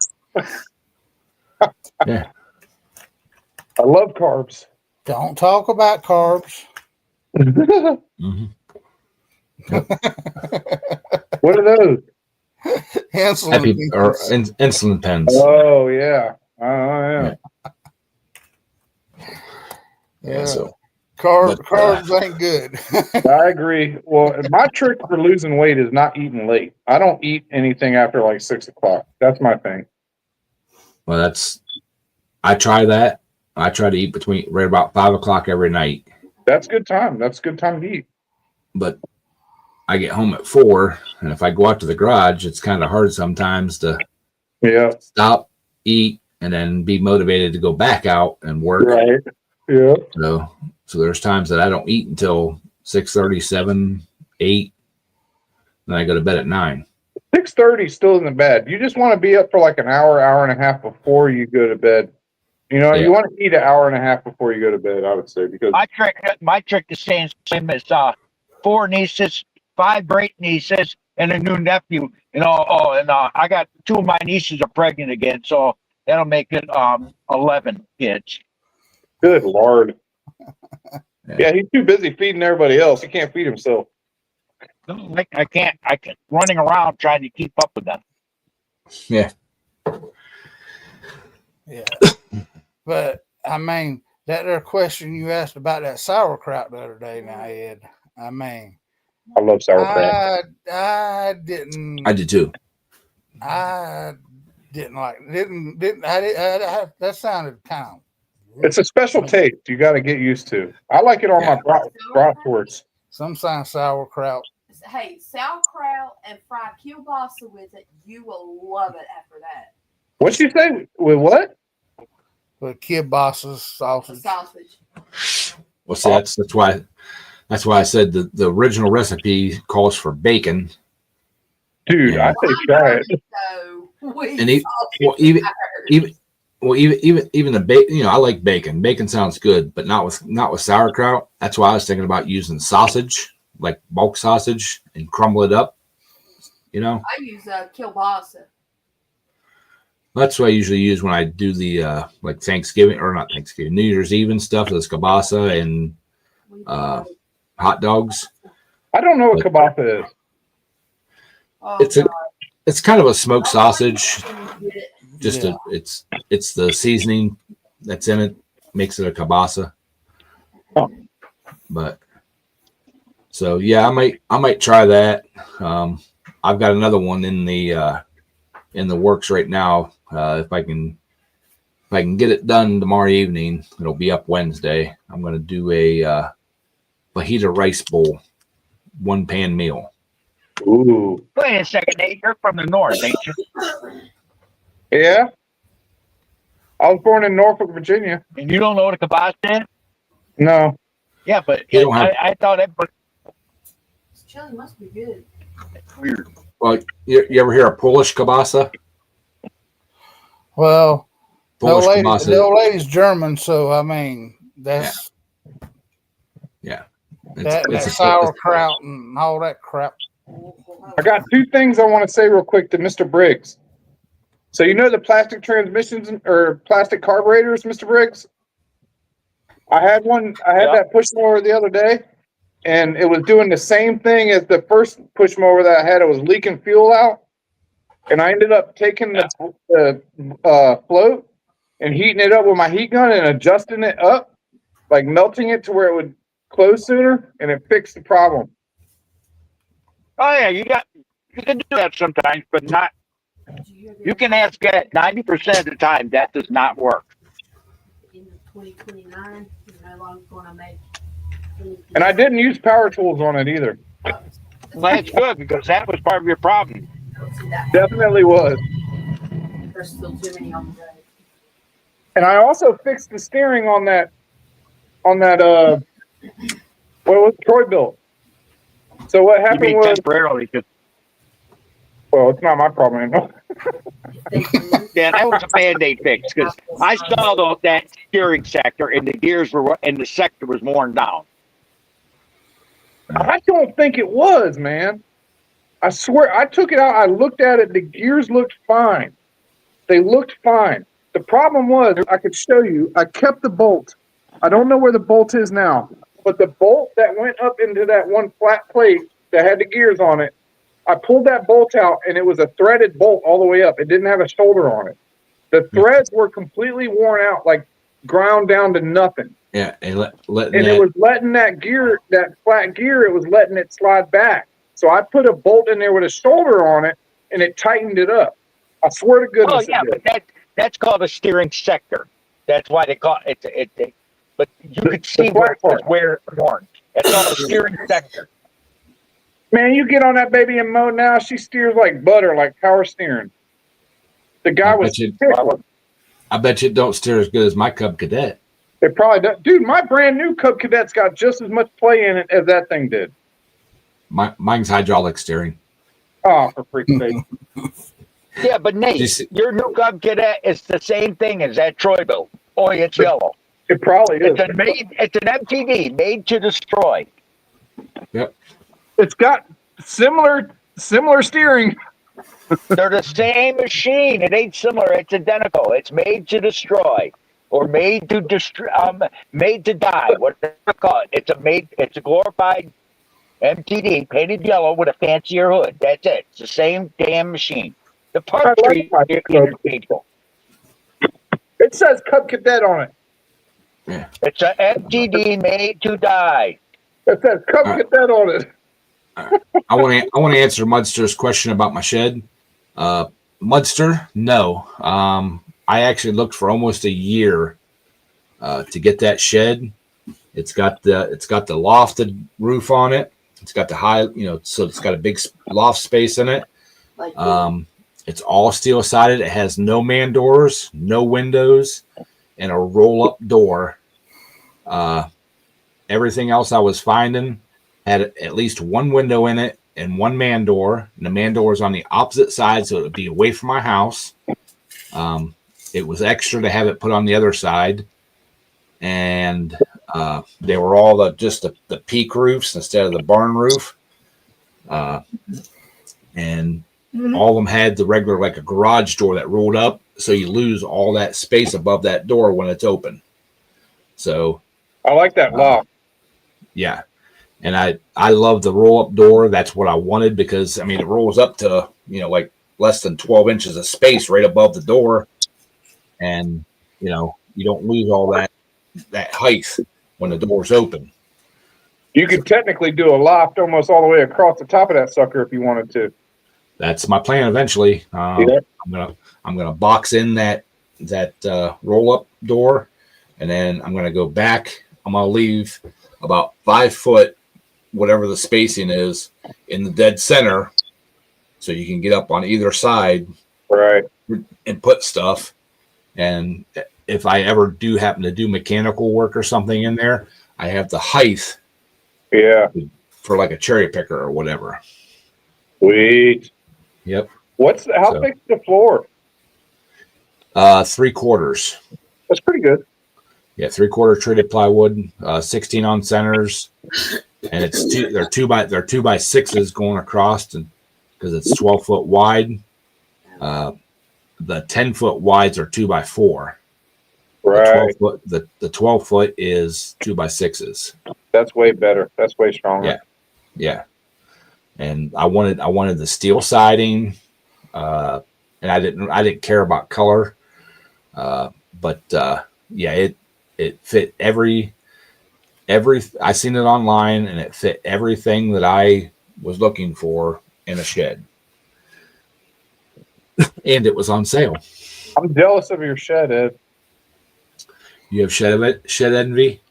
Yeah. I love carbs. Don't talk about carbs. Mm-hmm. What are those? Insulin. Insulin pens. Oh, yeah. Yeah. Yeah. So Carbs ain't good. I agree. Well, my trick for losing weight is not eating late. I don't eat anything after like 6 o'clock. That's my thing. well, I try that. I try to eat between right about 5 o'clock every night. That's good time. That's a good time to eat. But I get home at 4, and if I go out to the garage, it's kind of hard sometimes to stop, eat, and then be motivated to go back out and work. Right. Yeah. So there's times that I don't eat until 6:30, 7, 8. Then I go to bed at 9. 6:30 still isn't bad. You just want to be up for like an hour, hour and a half before you go to bed. You want to eat an hour and a half before you go to bed, I would say, because My trick is saying same as 4 nieces, 5 great nieces, and a new nephew. I got 2 of my nieces are pregnant again, so that'll make it 11 kids. good Lord. Yeah, he's too busy feeding everybody else. He can't feed himself. No, I can't running around trying to keep up with them. Yeah. Yeah. But I mean, that there question you asked about that sauerkraut the other day, now Ed. I mean, I love sauerkraut. I didn't. I did too. I didn't like. Didn't. That sounded kind of. It's a special taste you got to get used to. I like it on my bratwurst. Some kind of sauerkraut. Hey, sauerkraut and fried kielbasa with it. You will love it after that. What'd you say? With what? With kielbasa's The sausage. sausage. Well, see, that's why I said the original recipe calls for bacon. Dude, Yeah. I say try it. So we And even the bacon. I like bacon. Bacon sounds good, but not with sauerkraut. That's why I was thinking about using sausage, like bulk sausage, and crumble it up. I use kielbasa. That's what I usually use when I do the like Thanksgiving or not Thanksgiving, New Year's Eve and stuff. This kielbasa and hot dogs. I don't know what kielbasa is. Oh, It's a- God. It's kind of a smoked sausage. Get it. Just Yeah. it's the seasoning that's in it makes it a kielbasa. Oh. But so yeah, I might try that. I've got another one in the works right now. If I can get it done tomorrow evening, it'll be up Wednesday. I'm gonna do a fajita rice bowl, 1-pan meal. Ooh. Wait a second, Nate. You're from the north, ain't you? Yeah. I was born in Norfolk, Virginia. And you don't know what a kielbasa is? No. Yeah, but You don't have- I thought that was This chili must be good. weird. Well, you ever hear of Polish kielbasa? Well, Polish the kielbasa. old lady's German, so I mean that's that It's a- sauerkraut and all that crap. I got two things I want to say real quick to Mr. Briggs. So you know the plastic transmissions or plastic carburetors, Mr. Briggs? I had Yeah. that push mower the other day, and it was doing the same thing as the first push mower that I had. It was leaking fuel out, and I ended up taking the float and heating it up with my heat gun and adjusting it up, like melting it to where it would close sooner, and it fixed the problem. Oh yeah, you can do that sometimes, but not. You can ask that 90% of the time that does not work. In 2029, you're no longer going to make. And I didn't use power tools on it either. Well, that's good because that was part of your problem. Definitely was. There's still too many on the road. And I also fixed the steering on that what was Troy built. So what You happened mean was, temporarily, 'cause- well, it's not my problem anymore. yeah, that was a Band-Aid fix because I saw that steering sector and the gears were and the sector was worn down. I don't think it was, man. I swear, I took it out. I looked at it. The gears looked fine. They looked fine. The problem was, I could show you. I kept the bolt. I don't know where the bolt is now, but the bolt that went up into that one flat plate that had the gears on it, I pulled that bolt out, and it was a threaded bolt all the way up. It didn't have a shoulder on it. The threads were completely worn out, like ground down to nothing. Yeah, and And it was letting that gear, that flat gear, it was letting it slide back. So I put a bolt in there with a shoulder on it, and it tightened it up. I swear to goodness. Oh yeah, but that's called a steering sector. That's why they call it. But you could see where it was worn. It's called a steering sector. Man, you get on that baby in mode now, she steers like butter, like power steering. The guy was tickled. I bet you it don't steer as good as my Cub Cadet. It probably does. Dude, my brand new Cub Cadet's got just as much play in it as that thing did. Mine's hydraulic steering. Oh, for freak's sake. Yeah, but Nate, your new Cub Cadet is the same thing as that Troy built. Only it's yellow. It probably is. It's an MTD, made to destroy. Yep. It's got similar steering. They're the same machine. It ain't similar. It's identical. It's made to destroy, or made to made to die. Whatever you call it. It's a glorified MTD painted yellow with a fancier hood. That's it. It's the same damn machine. The part I like my interchangeable. It says Cub Cadet on it. It's a MTD made to die. It says Cub Cadet on it. I want to answer Mudster's question about my shed. Mudster, no. I actually looked for almost a year to get that shed. It's got the lofted roof on it. It's got the high, so it's got a big loft space in it. It's all steel sided. It has no man doors, no windows, and a roll up door. Everything else I was finding had at least one window in it and one man door. And the man door is on the opposite side, so it would be away from my house. It was extra to have it put on the other side. And they were all the peak roofs instead of the barn roof. And all of them had the regular, like a garage door that rolled up. So you lose all that space above that door when it's open. So I like that loft. Yeah. And I love the roll up door. That's what I wanted because I mean, it rolls up to, like less than 12 inches of space right above the door. And, you don't lose all that height when the door's open. You could technically do a loft almost all the way across the top of that sucker if you wanted to. That's my plan eventually. Yeah. I'm gonna box in that roll up door, and then I'm gonna go back. I'm gonna leave about 5 foot, whatever the spacing is, in the dead center, so you can get up on either side, Right. and put stuff. And if I ever do happen to do mechanical work or something in there, I have the height. Yeah. For like a cherry picker or whatever. Sweet. Yep. How thick's the floor? 3/4. That's pretty good. Yeah, 3/4 treated plywood, 16 on centers, and they're two by 6s going across, and because it's 12 foot wide. The 10 foot wides are 2x4. Right. The 12 foot is 2x6s. That's way better. That's way stronger. Yeah. And I wanted the steel siding, and I didn't care about color, but it fit every. I seen it online, and it fit everything that I was looking for in a shed, and it was on sale. I'm jealous of your shed, Ed. You have shed envy.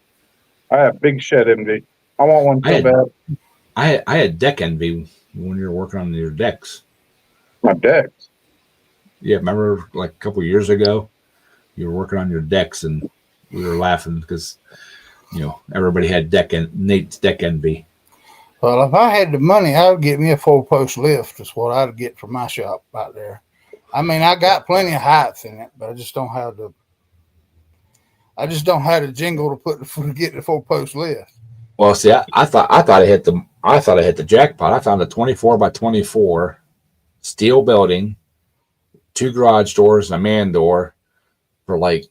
I have big shed envy. I want one so bad. I had deck envy when you were working on your decks. My decks. Yeah, remember like a couple of years ago, you were working on your decks, and we were laughing because everybody had Nate's deck envy. Well, if I had the money, I would get me a 4-post lift. Is what I'd get for my shop out there. I mean, I got plenty of height in it, but I just don't have the jingle to get the 4-post lift. Well, see, I thought I hit the jackpot. I found a 24x24 steel building, 2 garage doors and a man door for like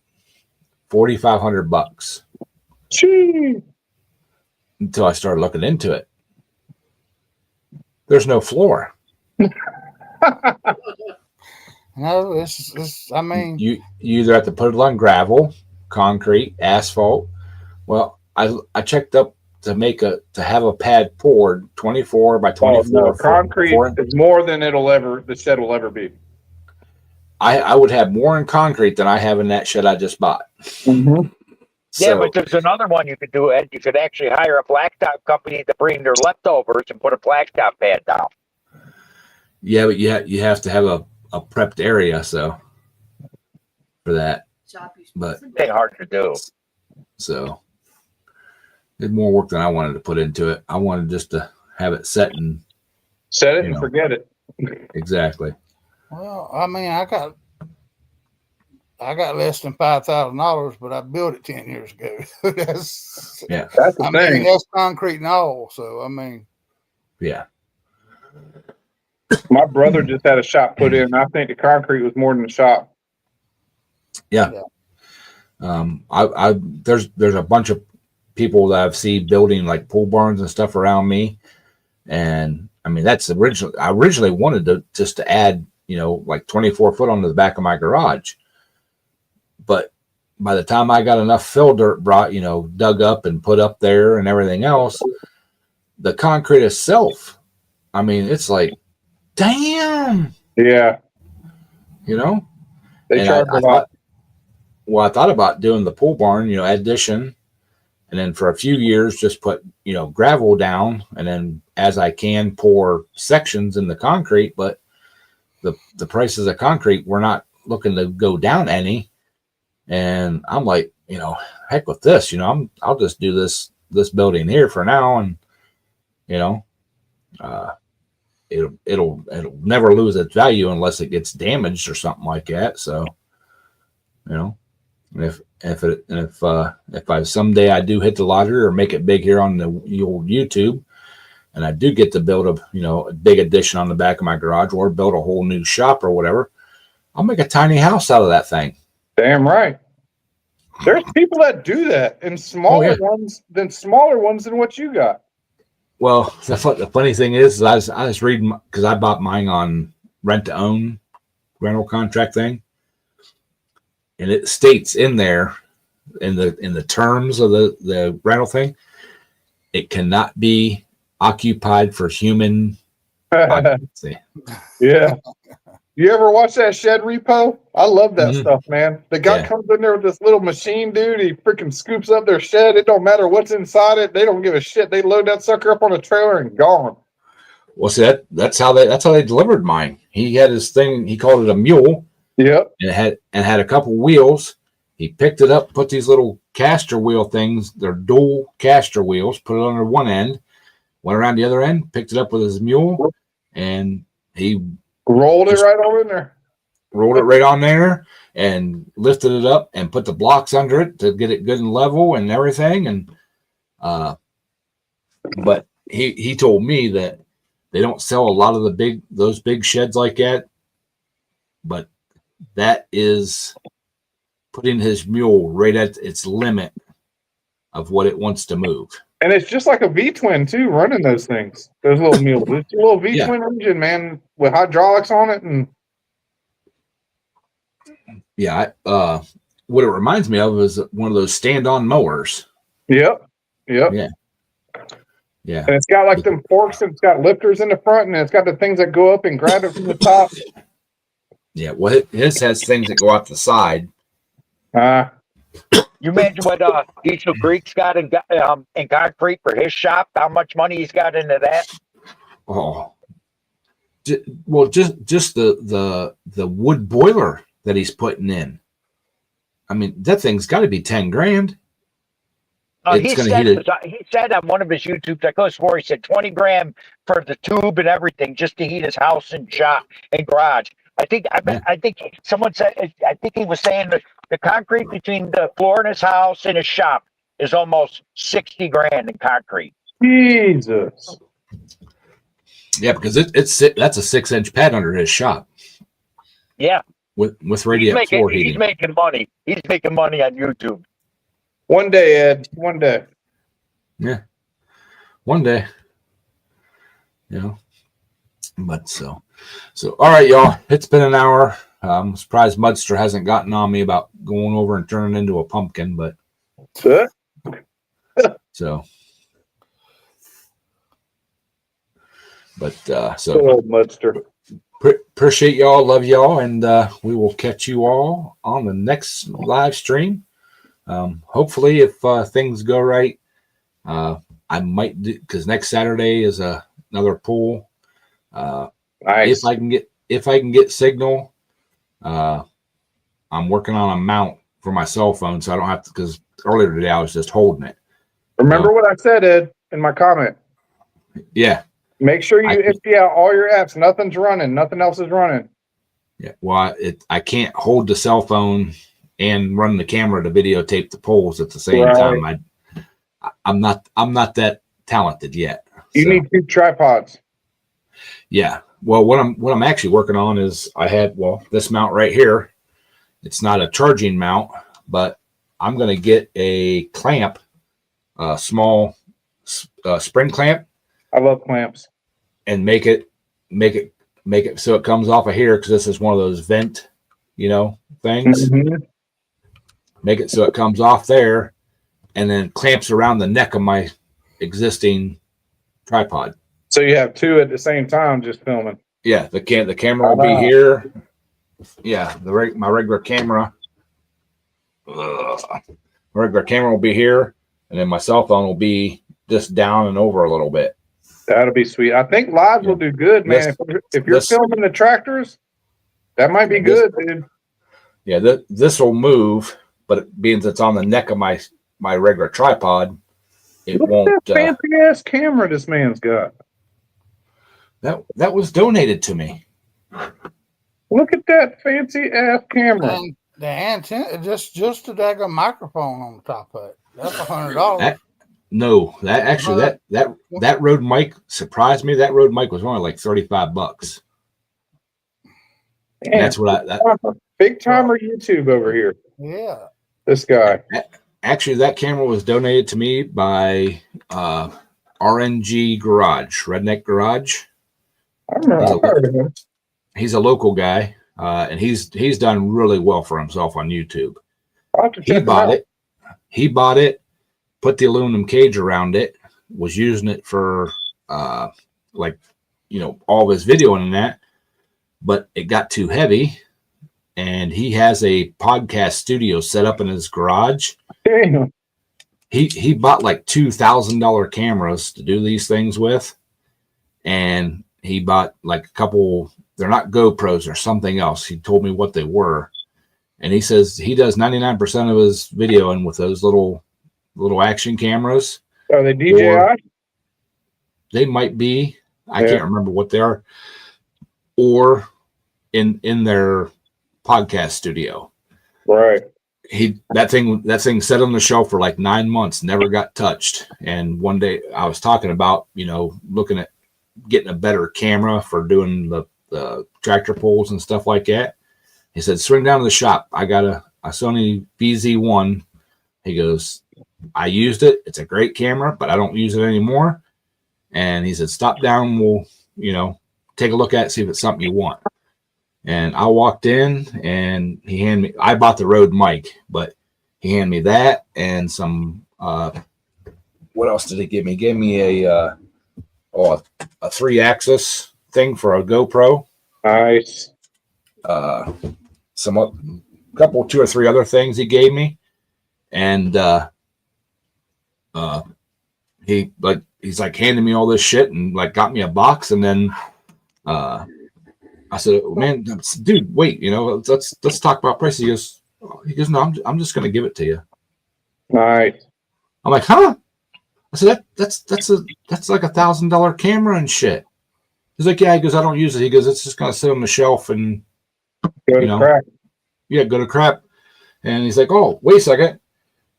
$4,500 Gee. until I started looking into it. There's no floor. No, this. I mean, you either have to put it on gravel, concrete, asphalt. Well, I checked up to have a pad poured 24x24. No, concrete is more than the shed will ever be. I would have more in concrete than I have in that shed I just bought. Mm-hmm. So, Yeah, but there's another one you could do, Ed. You could actually hire a blacktop company to bring their leftovers and put a blacktop pad down. yeah, but you have to have a prepped area for that. But It ain't hard to do. so it's more work than I wanted to put into it. I wanted just to have it set and Set it and forget it. exactly. well, I mean, I got less than $5,000, but I built it 10 years ago. That's the I thing. mean, that's concrete and all. So, I mean, Yeah. My brother just had a shop put in. I think the concrete was more than the shop. Yeah. There's a bunch of people that I've seen building like pool barns and stuff around me, and I mean I originally wanted to add like 24 foot onto the back of my garage, but by the time I got enough fill dirt dug up and put up there and everything else, the concrete itself, I mean, it's like, damn, Yeah. They And charge a lot. I thought about doing the pool barn, addition, and then for a few years just put, gravel down, and then as I can pour sections in the concrete, but the prices of concrete, we're not looking to go down any. And I'm like, heck with this, I'll just do this building here for now, and it'll never lose its value unless it gets damaged or something like that. So, if I someday I do hit the lottery or make it big here on the old YouTube, and I do get to build a big addition on the back of my garage or build a whole new shop or whatever, I'll make a tiny house out of that thing. Damn right. There's people that do that in smaller ones than what you got. Well, the funny thing is, I was reading because I bought mine on rent to own rental contract thing, and it states in there in the terms of the rental thing, it cannot be occupied for human occupancy. Yeah. You ever watch that Shed Repo? I love that stuff, man. The guy comes in there with this little machine, dude. He freaking scoops up their shed. It don't matter what's inside it. They don't give a shit. They load that sucker up on a trailer and gone. Well, see that's how they delivered mine. He had his thing. He called it a mule. Yep. And it had a couple wheels. He picked it up, put these little caster wheel things. They're dual caster wheels. Put it under one end. Went around the other end. Picked it up with his mule, and he rolled it right over in there. Rolled it right on there and lifted it up and put the blocks under it to get it good and level and everything. And but he told me that they don't sell a lot of those big sheds like that. But that is putting his mule right at its limit of what it wants to move. And it's just like a V-twin too, running those things, those little mules. It's a little V-twin engine, man, with hydraulics on it. And what it reminds me of is one of those stand-on mowers. Yep. Yeah. And it's got like them forks, and it's got lifters in the front, and it's got the things that go up and grab it from the top. Yeah, well, his has things that go out the side. You mentioned what Diesel Creek's got in concrete for his shop. How much money he's got into that? Oh, well, just the wood boiler that he's putting in. I mean, that thing's got to be 10 grand. He said on one of his YouTubes, I could have swore he said 20 grand for the tube and everything just to heat his house and shop and garage. I think someone said, I think he was saying that the concrete between the floor in his house and his shop is almost 60 grand in concrete. Jesus. Yeah, because that's a 6-inch pad under his shop. Yeah. With radiant floor heating. He's making money. He's making money on YouTube. One day, Ed. One day. Yeah. One day. You know. But so all right, y'all. It's been an hour. I'm surprised Mudster hasn't gotten on me about going over and turning into a pumpkin, but so Mudster. Appreciate y'all, love y'all, and we will catch you all on the next live stream. Hopefully, if things go right, I might do, because next Saturday is another pool. Nice. If I can get signal, I'm working on a mount for my cell phone, so I don't have to. Because earlier today I was just holding it. Remember what I said, Ed, in my comment. Yeah. Make sure you empty out all your apps. Nothing's running. Nothing else is running. Yeah. Well, I can't hold the cell phone and run the camera to videotape the poles at the same time. I'm not that talented yet. You need 2 tripods. Yeah. Well, what I'm actually working on is I had this mount right here. It's not a charging mount, but I'm going to get a clamp, a small spring clamp. I love clamps. And make it so it comes off of here, because this is one of those vent, things. Mm-hmm. Make it so it comes off there, and then clamps around the neck of my existing tripod. So you have 2 at the same time just filming. Yeah, the camera will be here. Yeah, my regular camera. My regular camera will be here, and then my cell phone will be just down and over a little bit. That'll be sweet. I think live will do good, man. If you're filming the tractors, that might be good, dude. Yeah, this will move, but being that it's on the neck of my regular tripod, it won't. Look at that fancy ass camera this man's got. That was donated to me. Look at that fancy ass camera. And the antenna, just a daggone microphone on the top of it. That's $100. No, that Rode mic surprised me. That Rode mic was only like $35. That's what big timer YouTube over here. Yeah. This guy. Actually, that camera was donated to me by RNG Garage, Redneck Garage. I remember. He's a I've heard of him. He's a local guy, and he's done really well for himself on YouTube. I'll have to He check him bought out. it. He bought it, put the aluminum cage around it, was using it for like, you know, all of his video and that, but it got too heavy. And he has a podcast studio set up in his garage. Damn. He bought like $2,000 cameras to do these things with, and he bought like a couple. They're not GoPros or something else. He told me what they were, and he says he does 99% of his videoing with those little action cameras. Are they DJI? They might be. I Yeah. can't remember what they are, or in their podcast studio. Right. That thing sat on the shelf for like 9 months, never got touched. And one day I was talking about, you know, looking at getting a better camera for doing the tractor pulls and stuff like that. He said, swing down to the shop. I got a Sony VZ1. He goes, I used it. It's a great camera, but I don't use it anymore. And he said, stop down. We'll, you know, take a look at it, see if it's something you want. And I walked in and he handed me, I bought the Rode mic, but he handed me that and some, what else did he give me? He gave me a 3-axis thing for a GoPro. Nice. Some couple, 2 or 3 other things he gave me. And he's like handing me all this shit and like got me a box. And then I said, man, dude, wait, you know, let's talk about price. He goes, no, I'm just going to give it to you. Nice. I'm like, huh? I said, that's like $1,000 camera and shit. He's like, yeah. He goes, I don't use it. He goes, it's just going to sit on the shelf and Go to you know, crack. yeah, go to crap. And he's like, oh, wait a second.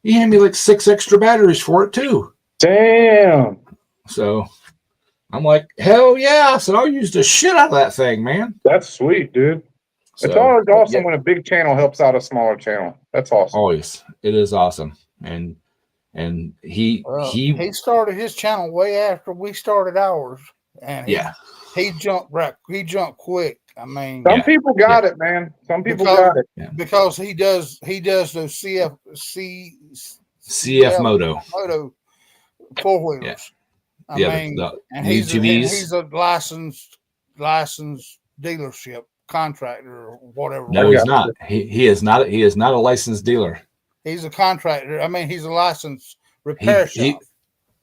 He handed me like 6 extra batteries for it too. Damn. So I'm like, hell yeah. I said, I'll use the shit out of that thing, man. That's sweet, dude. So, It's always awesome yeah, when a big channel helps out a smaller channel. That's awesome. always. It is awesome. And he started his channel way after we started ours, and yeah. he jumped quick. I mean, Some Yeah. people got it, man. Some people Because- got it. because he does those CF Moto. Moto 4-wheelers. Yeah. I Yeah. mean, The and he's UTVs. a licensed dealership contractor or whatever. No, he's not. He is not. He is not a licensed dealer. He's a contractor. I mean, he's a licensed repair shop.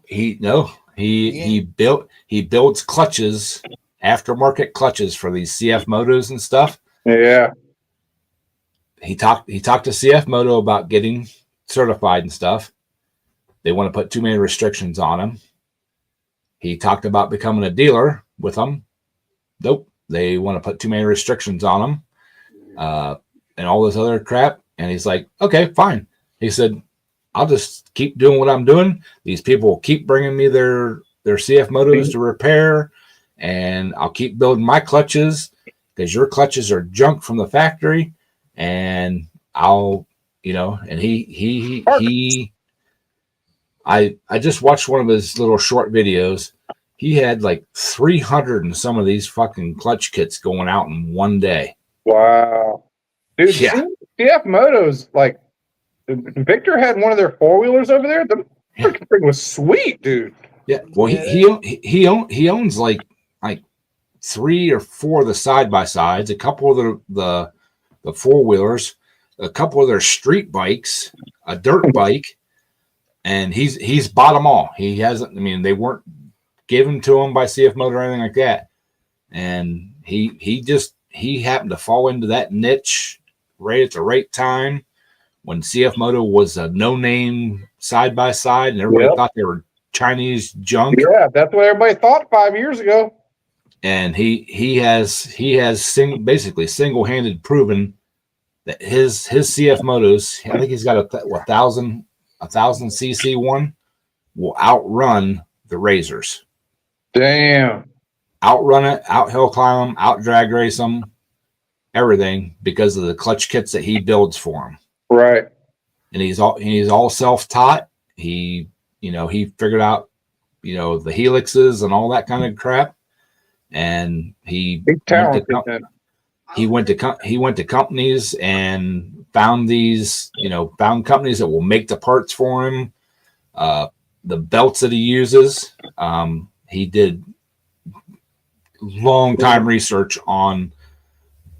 He builds clutches, aftermarket clutches for these CF Motos and stuff. Yeah. He talked to CF Moto about getting certified and stuff. They want to put too many restrictions on him. He talked about becoming a dealer with them. Nope. They want to put too many restrictions on him, and all this other crap. And he's like, okay, fine. He said, I'll just keep doing what I'm doing. These people will keep bringing me their CF Motos to repair, and I'll keep building my clutches because your clutches are junk from the factory. And I'll, you know, and I just watched one of his little short videos. He had like 300 and some of these fucking clutch kits going out in one day. Wow. Dude, Yeah. CF Motos, like, Victor had one of their 4-wheelers over there. The freaking thing was sweet, dude. Yeah. Well, he owns like 3 or 4 of the side-by-sides, a couple of the 4-wheelers, a couple of their street bikes, a dirt bike, and he's bought them all. He hasn't, I mean, they weren't given to him by CF Moto or anything like that. And he happened to fall into that niche right at the right time when CF Moto was a no-name side-by-side and everybody thought they were Chinese junk. Yeah, that's what everybody thought 5 years ago. And he has basically single-handed proven that his CF Motos, I think he's got a 1,000 cc one, will outrun the Razors. Damn. Outrun it, out hill climb them, out drag race them, everything because of the clutch kits that he builds for them. Right. and he's all self-taught. He figured out, the helixes and all that kind of crap. And he He's talented. Man. he went to companies and found found companies that will make the parts for him. The belts that he uses, he did long time research on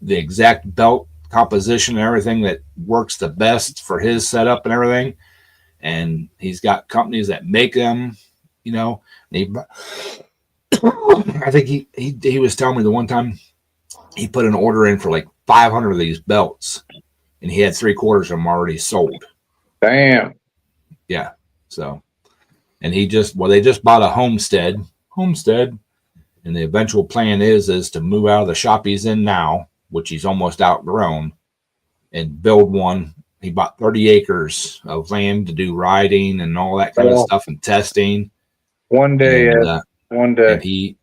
the exact belt composition and everything that works the best for his setup and everything. And he's got companies that make them, I think he was telling me the one time he put an order in for like 500 of these belts, and he had 3/4 of them already sold. Damn. Yeah. So, and they just bought a homestead, and the eventual plan is to move out of the shop he's in now, which he's almost outgrown, and build one. He bought 30 acres of land to do riding and all that kind of stuff and testing. One day, one day.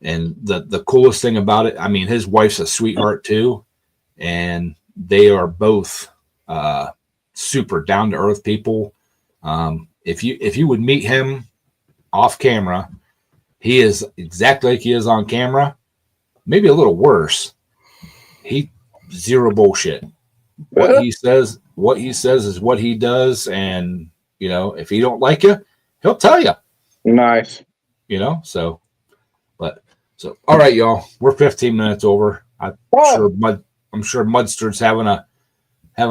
And the coolest thing about it, I mean, his wife's a sweetheart too, and they are both super down to earth people. If you would meet him off camera, he is exactly like he is on camera, maybe a little worse. He zero bullshit. What he says is what he does, and if he don't like you, he'll tell you. Nice. So all right, y'all. We're 15 minutes over. I'm sure Mudstard's having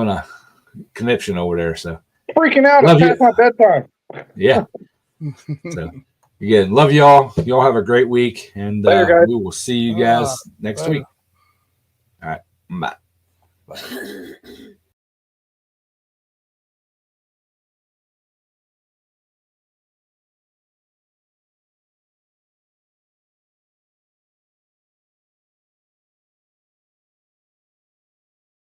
a conniption over there. So freaking out. Love It's past my bedtime. Yeah. So again, love y'all. Y'all have a great week, and Later, we will see you guys next week. All right. Bye. Bye.